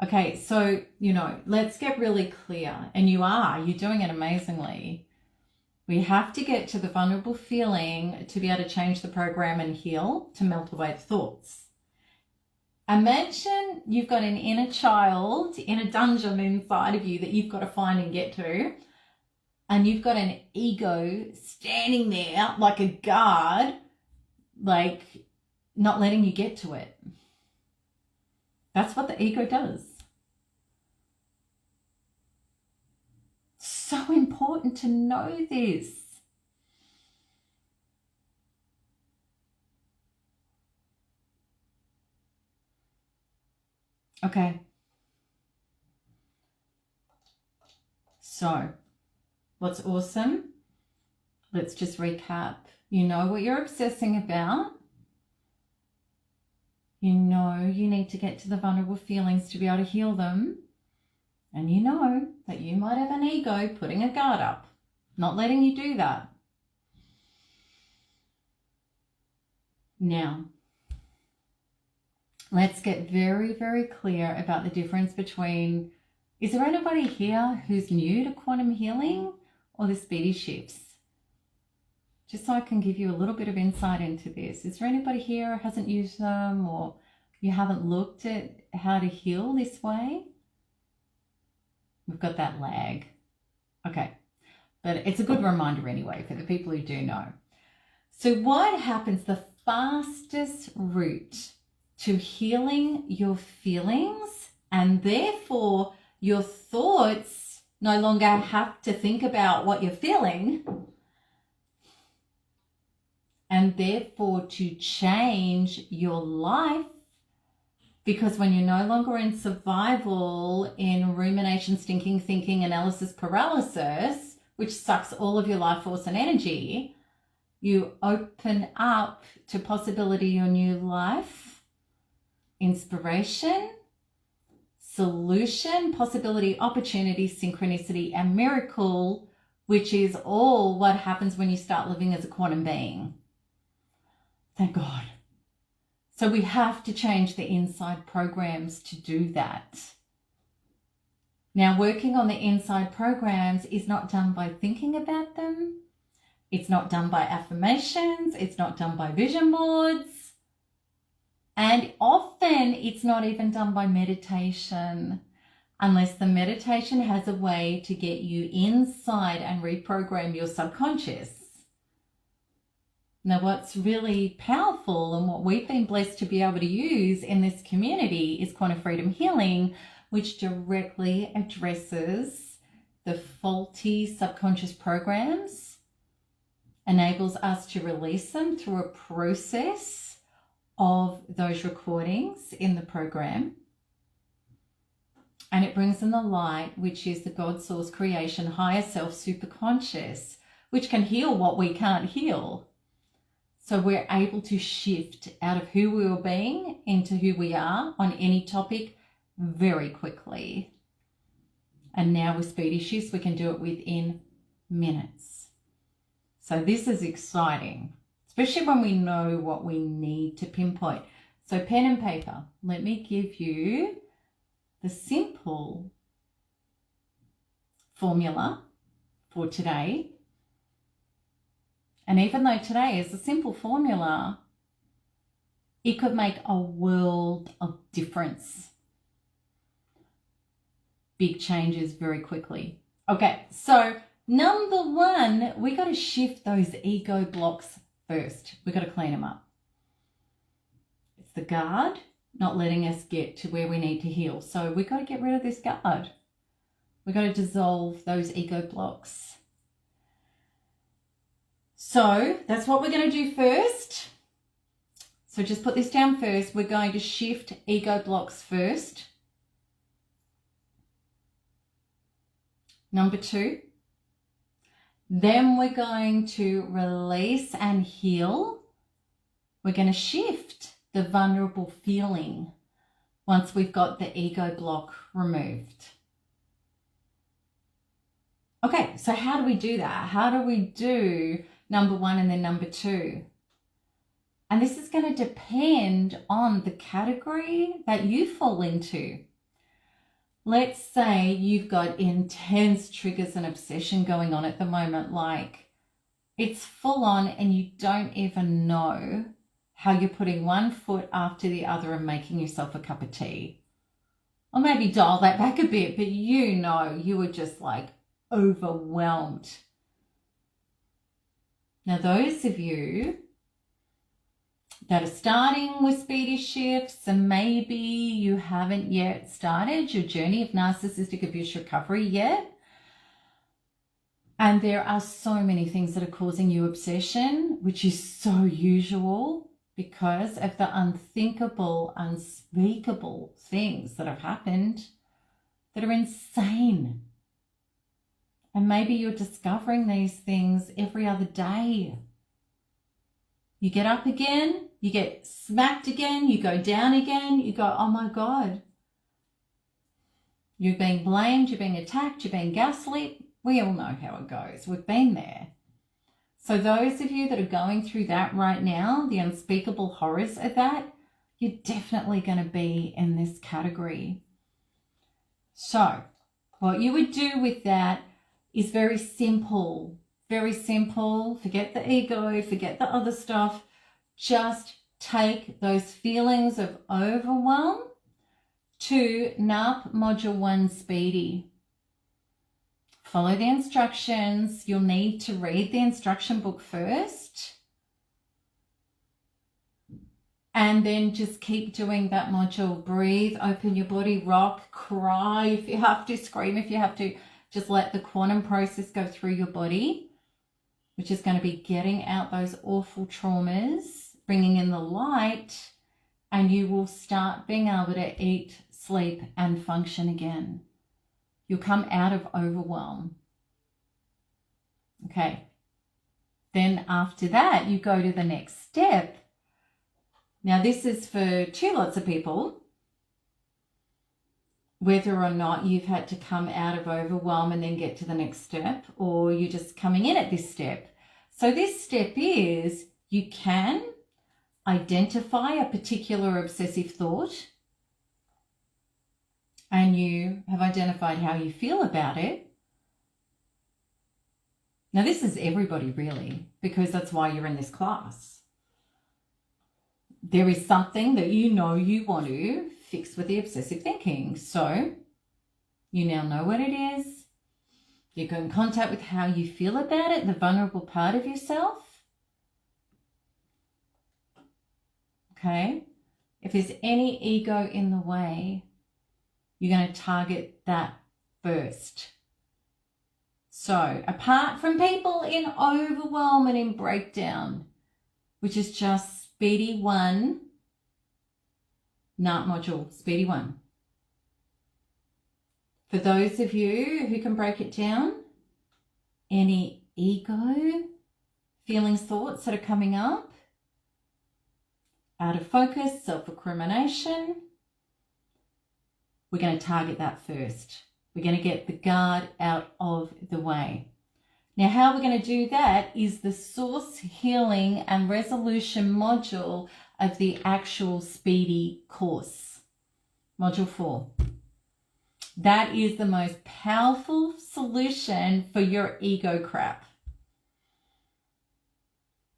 Okay, so, you know, let's get really clear. And you're doing it amazingly. We have to get to the vulnerable feeling to be able to change the program and heal, to melt away the thoughts. Imagine you've got an inner child in a dungeon inside of you that you've got to find and get to, and you've got an ego standing there like a guard, like not letting you get to it. That's what the ego does. So important to know this. Okay. So, what's awesome? Let's just recap. You know what you're obsessing about. You know you need to get to the vulnerable feelings to be able to heal them. And you know that you might have an ego putting a guard up, not letting you do that. Now, let's get very, very clear about the difference between, is there anybody here who's new to quantum healing or the Speedy Shifts? Just so I can give you a little bit of insight into this. Is there anybody here who hasn't used them, or you haven't looked at how to heal this way? We've got that lag. Okay, but it's a good reminder anyway for the people who do know. So what happens, the fastest route to healing your feelings, and therefore your thoughts no longer have to think about what you're feeling, and therefore to change your life. Because when you're no longer in survival, in rumination, stinking, thinking, analysis, paralysis, which sucks all of your life force and energy, You open up to possibility, your new life, inspiration, solution, possibility, opportunity, synchronicity, and miracle, which is all what happens when you start living as a quantum being. Thank God. So we have to change the inside programs to do that. Now, working on the inside programs is not done by thinking about them. It's not done by affirmations. It's not done by vision boards. And often it's not even done by meditation, unless the meditation has a way to get you inside and reprogram your subconscious. Now, what's really powerful and what we've been blessed to be able to use in this community is quantum freedom healing, which directly addresses the faulty subconscious programs, enables us to release them through a process of those recordings in the program, and it brings in the light, which is the God source creation, higher self, superconscious, which can heal what we can't heal. So we're able to shift out of who we were being into who we are on any topic very quickly. And now with Speedy Shifts, we can do it within minutes. So this is exciting, especially when we know what we need to pinpoint. So pen and paper, let me give you the simple formula for today. And even though today is a simple formula, it could make a world of difference. Big changes very quickly. Okay, so number one, we got to shift those ego blocks first. We've got to clean them up. It's the guard not letting us get to where we need to heal. So we've got to get rid of this guard. We've got to dissolve those ego blocks. So that's what we're going to do first. So just put this down first. We're going to shift ego blocks first. Number two. Then we're going to release and heal. We're going to shift the vulnerable feeling once we've got the ego block removed. Okay, so how do we do that? How do we do number one and then number two? And this is going to depend on the category that you fall into. Let's say you've got intense triggers and obsession going on at the moment, like it's full on and you don't even know how you're putting one foot after the other and making yourself a cup of tea. Or maybe dial that back a bit, but you know you were just like overwhelmed. Now, those of you that are starting with Speedy Shifts and maybe you haven't yet started your journey of narcissistic abuse recovery yet, and there are so many things that are causing you obsession, which is so usual because of the unthinkable, unspeakable things that have happened that are insane. And maybe you're discovering these things every other day. You get up again, you get smacked again, you go down again, you go, oh my God. You're being blamed, you're being attacked, you're being gaslit. We all know how it goes. We've been there. So those of you that are going through that right now, the unspeakable horrors of that, you're definitely going to be in this category. So what you would do with that is very simple. Very simple. Forget the ego, forget the other stuff. Just take those feelings of overwhelm to NARP Module 1 Speedy. Follow the instructions. You'll need to read the instruction book first. And then just keep doing that module. Breathe, open your body, rock, cry if you have to, scream if you have to. Just let the quantum process go through your body, which is going to be getting out those awful traumas, bringing in the light, and you will start being able to eat, sleep, and function again. You'll come out of overwhelm. Okay. Then after that, you go to the next step. Now, this is for lots of people, whether or not you've had to come out of overwhelm and then get to the next step, or you're just coming in at this step. So this step is you can identify a particular obsessive thought, and you have identified how you feel about it. Now, this is everybody really, because that's why you're in this class. There is something that you know you want to fix with the obsessive thinking. So you now know what it is. You go in contact with how you feel about it, the vulnerable part of yourself. Okay? If there's any ego in the way, you're going to target that first. So apart from people in overwhelm and in breakdown, which is just Speedy 1, NARP module, Speedy 1. For those of you who can break it down, any ego, feelings, thoughts that are coming up, out of focus, self-recrimination, we're going to target that first. We're going to get the guard out of the way. Now, how we're going to do that is the source healing and resolution module of the actual Speedy course, module 4. That is the most powerful solution for your ego crap.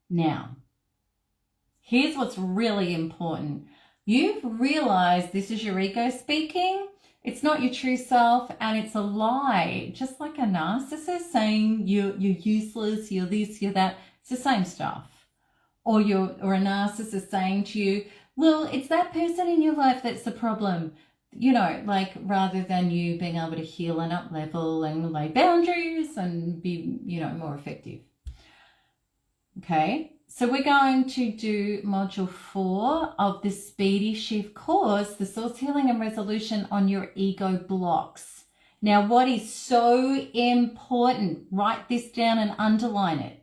Now, here's what's really important. You've realized this is your ego speaking. It's not your true self, and it's a lie. Just like a narcissist saying you're useless, you're this, you're that. It's the same stuff. Or a narcissist saying to you, well, it's that person in your life that's the problem. You know, like rather than you being able to heal and up level and lay boundaries and be, you know, more effective. Okay. So we're going to do module 4 of the Speedy Shift course, the source healing and resolution on your ego blocks. Now, what is so important, write this down and underline it.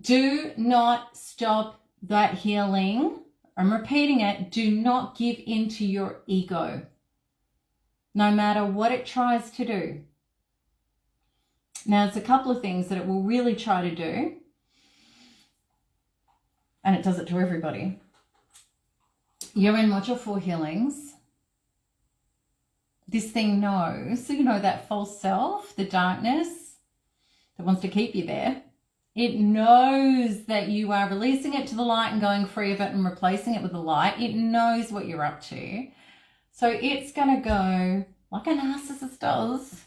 Do not stop that healing. I'm repeating it. Do not give in to your ego, no matter what it tries to do. Now, there's a couple of things that it will really try to do, and it does it to everybody. You're in module 4 healings. This thing knows, you know, that false self, the darkness that wants to keep you there. It knows that you are releasing it to the light and going free of it and replacing it with the light. It knows what you're up to. So it's going to go like a narcissist does.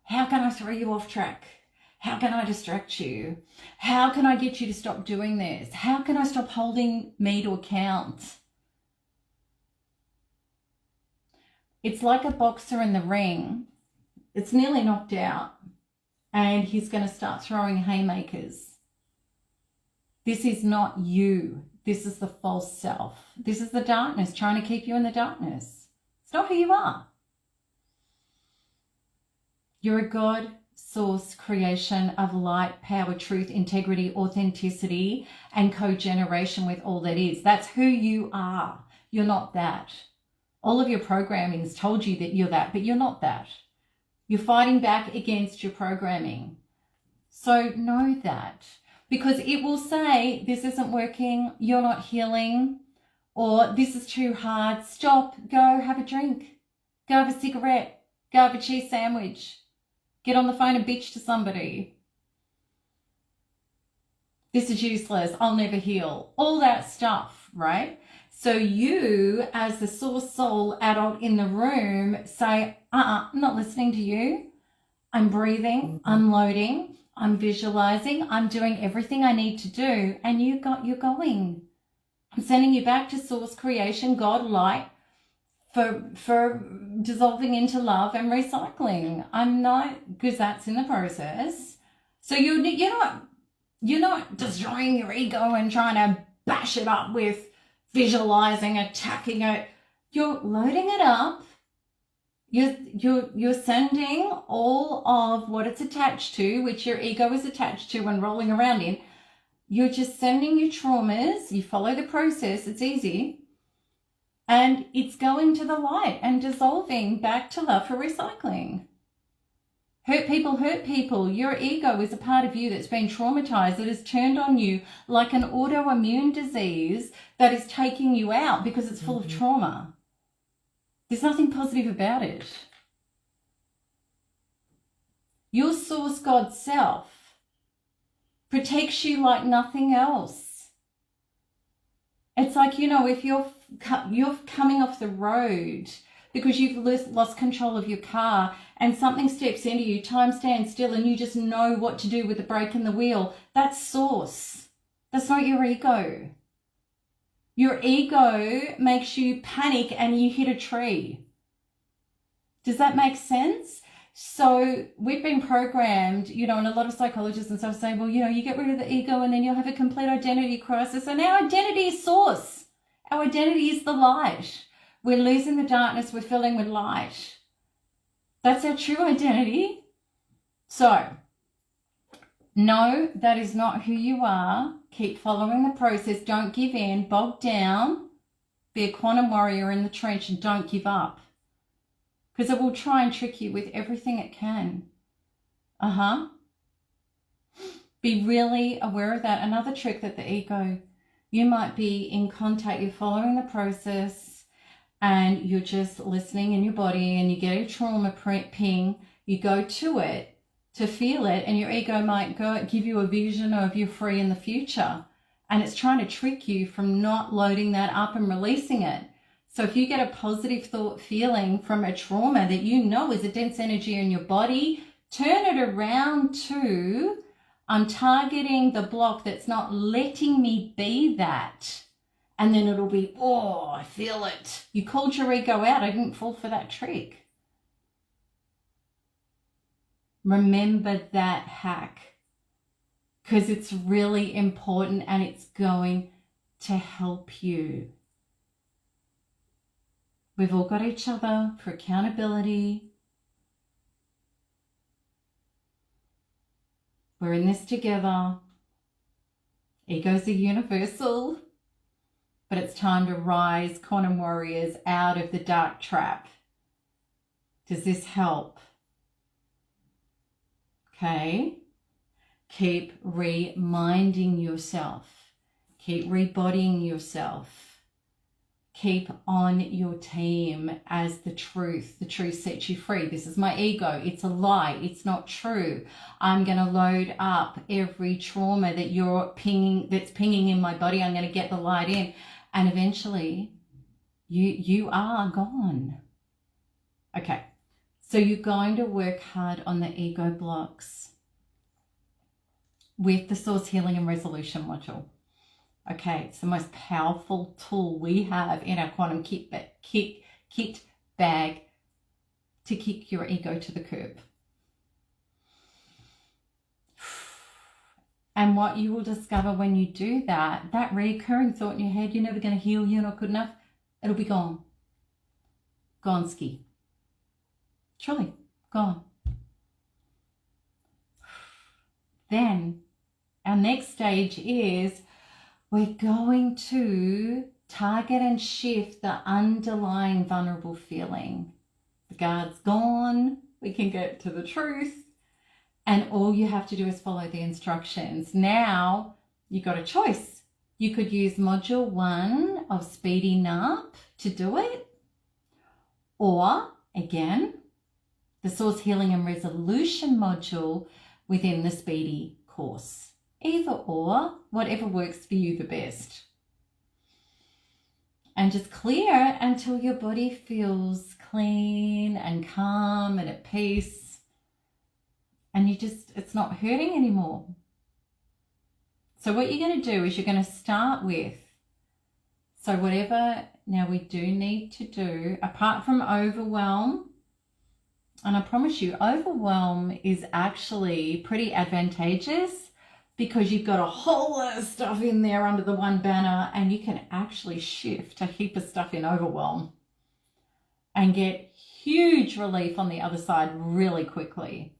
How can I throw you off track? How can I distract you? How can I get you to stop doing this? How can I stop holding me to account? It's like a boxer in the ring. It's nearly knocked out, and he's going to start throwing haymakers. This is not you. This is the false self. This is the darkness trying to keep you in the darkness. It's not who you are. You're a God source creation of light, power, truth, integrity, authenticity, and co-generation with all that is. That's who you are. You're not that. All of your programming's told you that you're that, but you're not that. You're fighting back against your programming. So know that, because it will say this isn't working, you're not healing, or this is too hard. Stop, go have a drink, go have a cigarette, go have a cheese sandwich. Get on the phone and bitch to somebody. This is useless. I'll never heal. All that stuff, right? So you, as the source soul adult in the room, say, I'm not listening to you. I'm breathing, unloading, I'm visualizing, I'm doing everything I need to do, and you're going. I'm sending you back to source creation, God, light, for dissolving into love and recycling. I'm not, because that's in the process. So you're not destroying your ego and trying to bash it up with visualizing, attacking it. You're loading it up. You're sending all of what it's attached to, which your ego is attached to and rolling around in. You're just sending your traumas. You follow the process. It's easy. And it's going to the light and dissolving back to love for recycling. Hurt people. Your ego is a part of you that's been traumatized, that has turned on you like an autoimmune disease that is taking you out because it's full of trauma. There's nothing positive about it. Your source God self protects you like nothing else. It's like, if you're coming off the road because you've lost control of your car and something steps into you, time stands still, and you just know what to do with the brake and the wheel. That's source. That's not your ego. Your ego makes you panic and you hit a tree. Does that make sense? So we've been programmed, and a lot of psychologists and stuff say, well, you get rid of the ego and then you'll have a complete identity crisis. And our identity is source. Our identity is the light. We're losing the darkness. We're filling with light. That's our true identity. So, no, that is not who you are. Keep following the process. Don't give in. Bog down. Be a quantum warrior in the trench and don't give up. Because it will try and trick you with everything it can. Be really aware of that. Another trick that the ego, you might be in contact, you're following the process and you're just listening in your body and you get a trauma ping, you go to it to feel it, and your ego might give you a vision of you're free in the future. And it's trying to trick you from not loading that up and releasing it. So if you get a positive thought feeling from a trauma that is a dense energy in your body, turn it around to, I'm targeting the block that's not letting me be that. And then it'll be, oh, I feel it. You called your ego out. I didn't fall for that trick. Remember that hack, because it's really important and it's going to help you. We've all got each other for accountability. We're in this together. Egos are universal, but it's time to rise, quantum warriors, out of the dark trap. Does this help? Okay. Keep reminding yourself. Keep rebodying yourself. Keep on your team as the truth. The truth sets you free. This is my ego. It's a lie. It's not true. I'm going to load up every trauma that that's pinging in my body. I'm going to get the light in. And eventually you are gone. Okay. So you're going to work hard on the ego blocks with the Source Healing and Resolution module. Okay, it's the most powerful tool we have in our quantum kit bag to kick your ego to the curb. And what you will discover when you do that recurring thought in your head, you're never going to heal, you're not good enough, it'll be gone. Gone ski. Truly, gone. Then our next stage is we're going to target and shift the underlying vulnerable feeling. The guard's gone. We can get to the truth. And all you have to do is follow the instructions. Now, you've got a choice. You could use module 1 of Speedy NARP to do it. Or, again, the Source Healing and Resolution module within the Speedy course. Either or, whatever works for you the best. And just clear until your body feels clean and calm and at peace. And it's not hurting anymore. So what you're going to do is you're going to start with, so whatever now we do need to do, apart from overwhelm, and I promise you, overwhelm is actually pretty advantageous, because you've got a whole lot of stuff in there under the one banner and you can actually shift a heap of stuff in overwhelm. and get huge relief on the other side really quickly,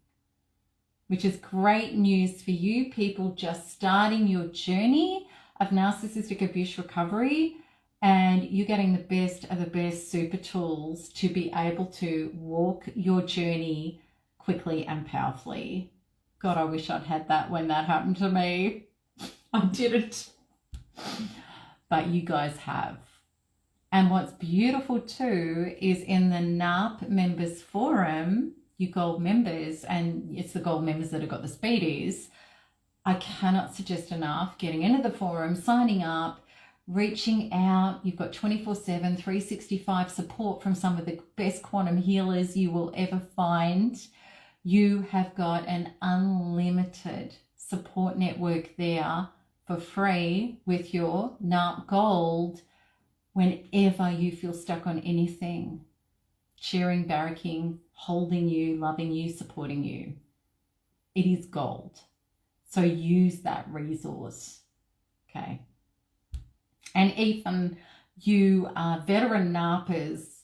which is great news for you people just starting your journey of narcissistic abuse recovery, and you're getting the best of the best super tools to be able to walk your journey quickly and powerfully. God, I wish I'd had that when that happened to me. I didn't. But you guys have. And what's beautiful too is in the NARP members forum, you gold members, and it's the gold members that have got the Speedies, I cannot suggest enough getting into the forum, signing up, reaching out. You've got 24/7, 365 support from some of the best quantum healers you will ever find. You have got an unlimited support network there for free with your NARP Gold whenever you feel stuck on anything. Cheering, barracking, holding you, loving you, supporting you. It is gold. So use that resource, okay? And even you veteran NARPers,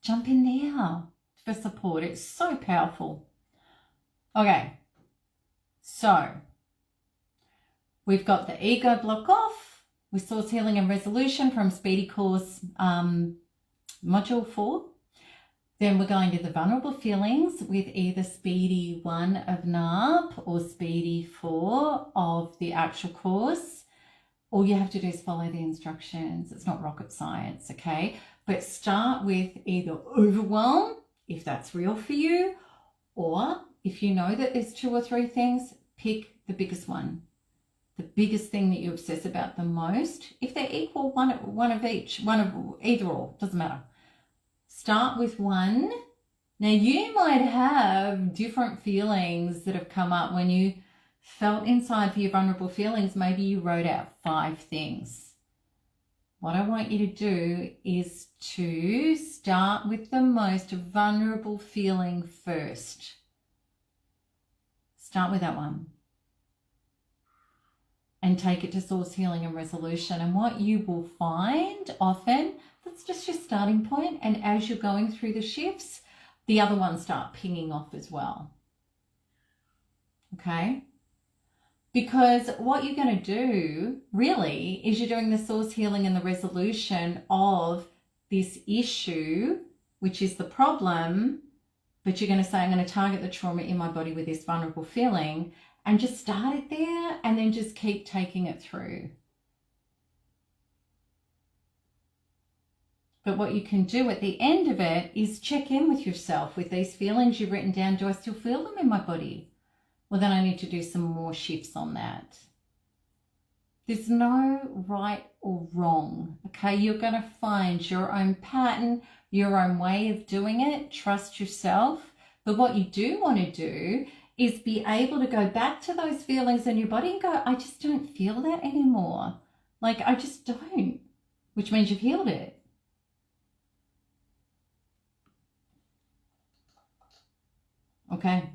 jump in there for support. It's so powerful. Okay, so we've got the ego block off with source healing and resolution from Speedy course module 4. Then we're going to the vulnerable feelings with either Speedy 1 of NARP or Speedy 4 of the actual course. All you have to do is follow the instructions. It's not rocket science, okay? But start with either overwhelm, if that's real for you, or if you know that there's 2 or 3 things, pick the biggest one. The biggest thing that you obsess about the most. If they're equal, one of each, one of either or, doesn't matter. Start with 1. Now you might have different feelings that have come up when you felt inside for your vulnerable feelings. Maybe you wrote out 5 things. What I want you to do is to start with the most vulnerable feeling first. Start with that one. And take it to source healing and resolution. And what you will find often, that's just your starting point. And as you're going through the shifts, the other ones start pinging off as well. Okay? Because what you're going to do really is you're doing the source healing and the resolution of this issue, which is the problem, but you're going to say, I'm going to target the trauma in my body with this vulnerable feeling, and just start it there and then just keep taking it through. But what you can do at the end of it is check in with yourself with these feelings you've written down. Do I still feel them in my body? Well, then I need to do some more shifts on that. There's no right or wrong, okay? You're going to find your own pattern, your own way of doing it. Trust yourself. But what you do want to do is be able to go back to those feelings in your body and go, I just don't feel that anymore. Like, I just don't, which means you've healed it. Okay.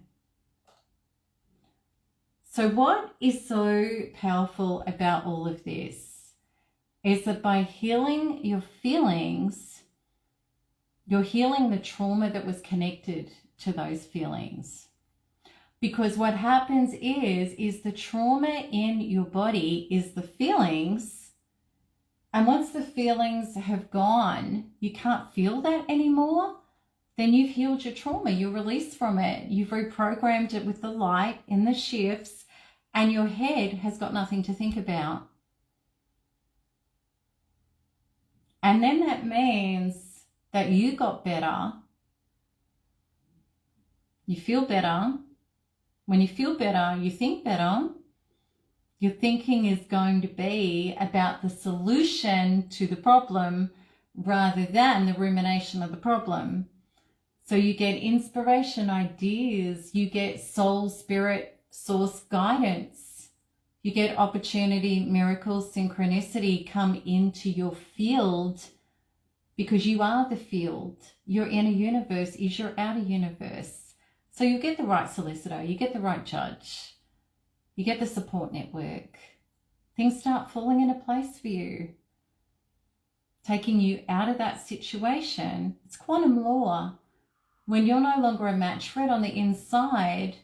So what is so powerful about all of this is that by healing your feelings, you're healing the trauma that was connected to those feelings. Because what happens is the trauma in your body is the feelings. And once the feelings have gone, you can't feel that anymore. Then you've healed your trauma. You're released from it. You've reprogrammed it with the light in the shifts, and your head has got nothing to think about. And then that means that you got better. You feel better. When you feel better, you think better. Your thinking is going to be about the solution to the problem rather than the rumination of the problem. So you get inspiration, ideas, you get soul, spirit, source guidance. You get opportunity, miracles, synchronicity come into your field because you are the field. Your inner universe is your outer universe. So you get the right solicitor, you get the right judge, you get the support network. Things start falling into place for you. taking you out of that situation. It's quantum law. When you're no longer a match for it on the inside,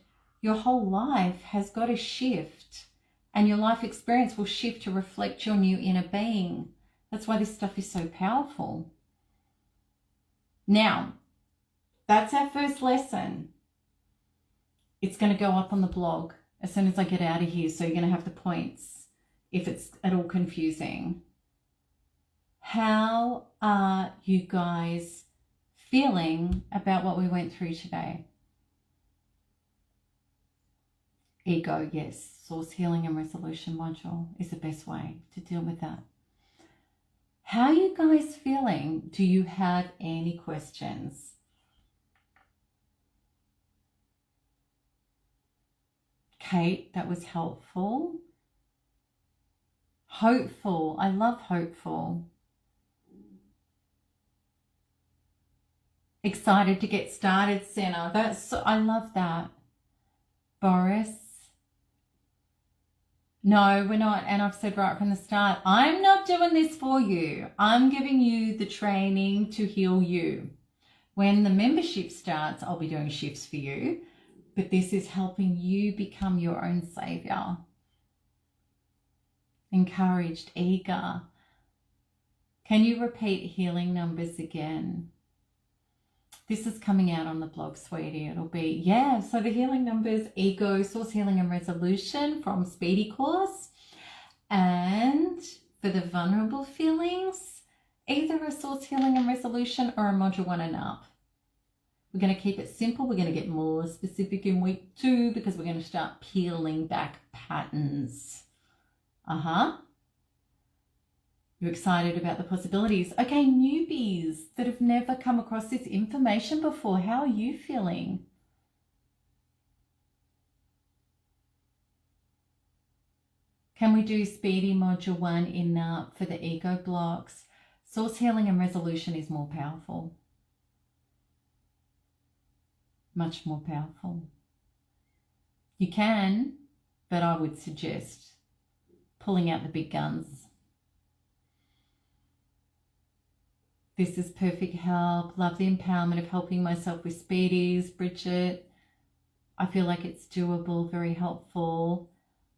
your whole life has got to shift, and your life experience will shift to reflect your new inner being. That's why this stuff is so powerful. Now, that's our first lesson. It's going to go up on the blog as soon as I get out of here, so you're going to have the points if it's at all confusing. How are you guys feeling about what we went through today? Ego, yes. Source healing and resolution module is the best way to deal with that. How are you guys feeling? Do you have any questions? Kate, that was helpful. Hopeful. I love hopeful. Excited to get started, Senna. I love that. Boris. No, we're not. And I've said right from the start, I'm not doing this for you. I'm giving you the training to heal you. When the membership starts, I'll be doing shifts for you. But this is helping you become your own savior. Encouraged, eager. Can you repeat healing numbers again? This is coming out on the blog, sweetie. It'll be, yeah, so the healing numbers, ego, source healing and resolution from Speedy course. And for the vulnerable feelings, either a source healing and resolution or a module 1 and up. We're going to keep it simple. We're going to get more specific in week 2 because we're going to start peeling back patterns. You excited about the possibilities? Okay, newbies that have never come across this information before, how are you feeling? Can we do Speedy Module 1 in NARP for the ego blocks? Source healing and resolution is more powerful. Much more powerful. You can, but I would suggest pulling out the big guns. This is perfect help. Love the empowerment of helping myself with Speedies. Bridget, I feel like it's doable, very helpful.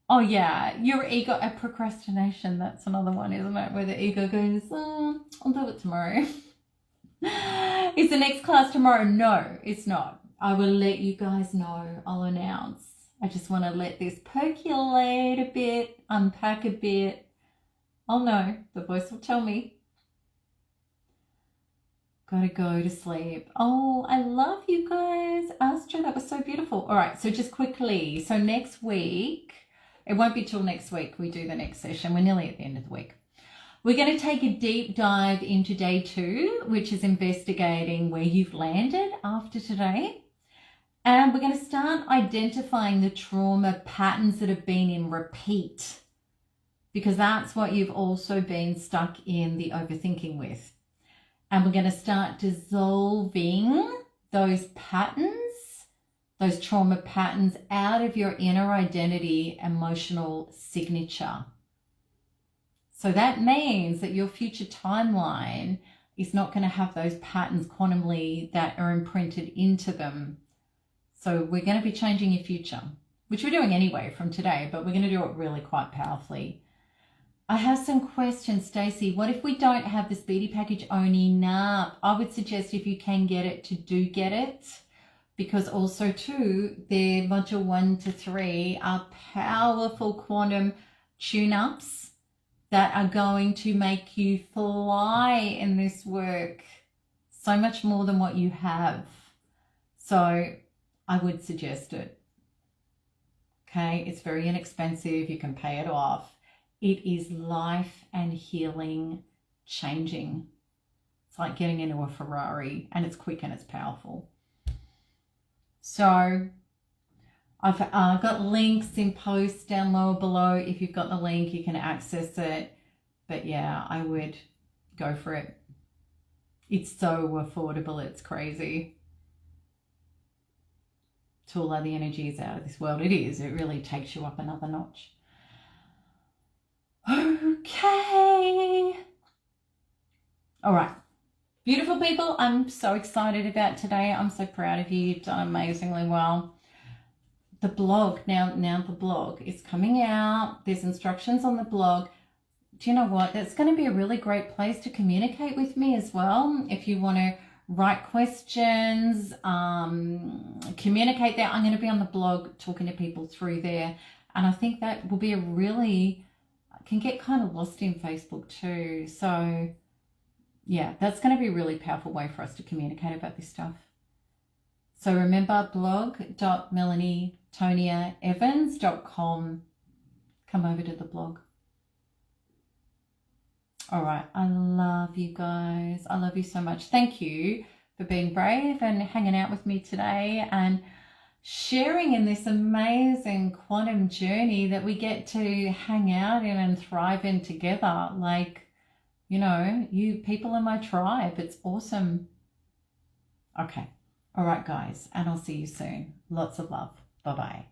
Oh yeah, your ego, procrastination, that's another one, isn't it? Where the ego goes, I'll do it tomorrow. Is the next class tomorrow? No, it's not. I will let you guys know. I'll announce. I just want to let this percolate a bit, unpack a bit. I'll know. The voice will tell me. Gotta go to sleep. Oh, I love you guys. Astra, that was so beautiful. All right, so just quickly. So next week, it won't be till next week we do the next session. We're nearly at the end of the week. We're going to take a deep dive into day 2, which is investigating where you've landed after today. And we're going to start identifying the trauma patterns that have been in repeat, because that's what you've also been stuck in the overthinking with. And we're going to start dissolving those patterns, those trauma patterns out of your inner identity emotional signature. So that means that your future timeline is not going to have those patterns quantumly that are imprinted into them. So we're going to be changing your future, which we're doing anyway from today, but we're going to do it really quite powerfully. I have some questions, Stacey. What if we don't have the Speedy package only NARP? I would suggest if you can get it, to do get it, because also too, their module 1 to 3 are powerful quantum tune-ups that are going to make you fly in this work so much more than what you have. So I would suggest it. Okay, it's very inexpensive. You can pay it off. It is life and healing changing. It's like getting into a Ferrari, and it's quick and it's powerful. So I've got links in posts down lower below. If you've got the link, you can access it. But yeah, I would go for it. It's so affordable. It's crazy. To allow the energies out of this world. It is. It really takes you up another notch. Okay. All right. Beautiful people, I'm so excited about today. I'm so proud of you. You've done amazingly well. The blog, now the blog is coming out. There's instructions on the blog. Do you know what? That's going to be a really great place to communicate with me as well. If you want to write questions, communicate there. I'm going to be on the blog talking to people through there. And I think that will be a really, can get kind of lost in Facebook too. So yeah, that's going to be a really powerful way for us to communicate about this stuff. So remember, blog.melanietoniaevans.com. Come over to the blog. All right. I love you guys. I love you so much. Thank you for being brave and hanging out with me today and sharing in this amazing quantum journey that we get to hang out in and thrive in together. Like, you know, you people in my tribe. It's awesome. Okay. All right, guys. And I'll see you soon. Lots of love. Bye-bye.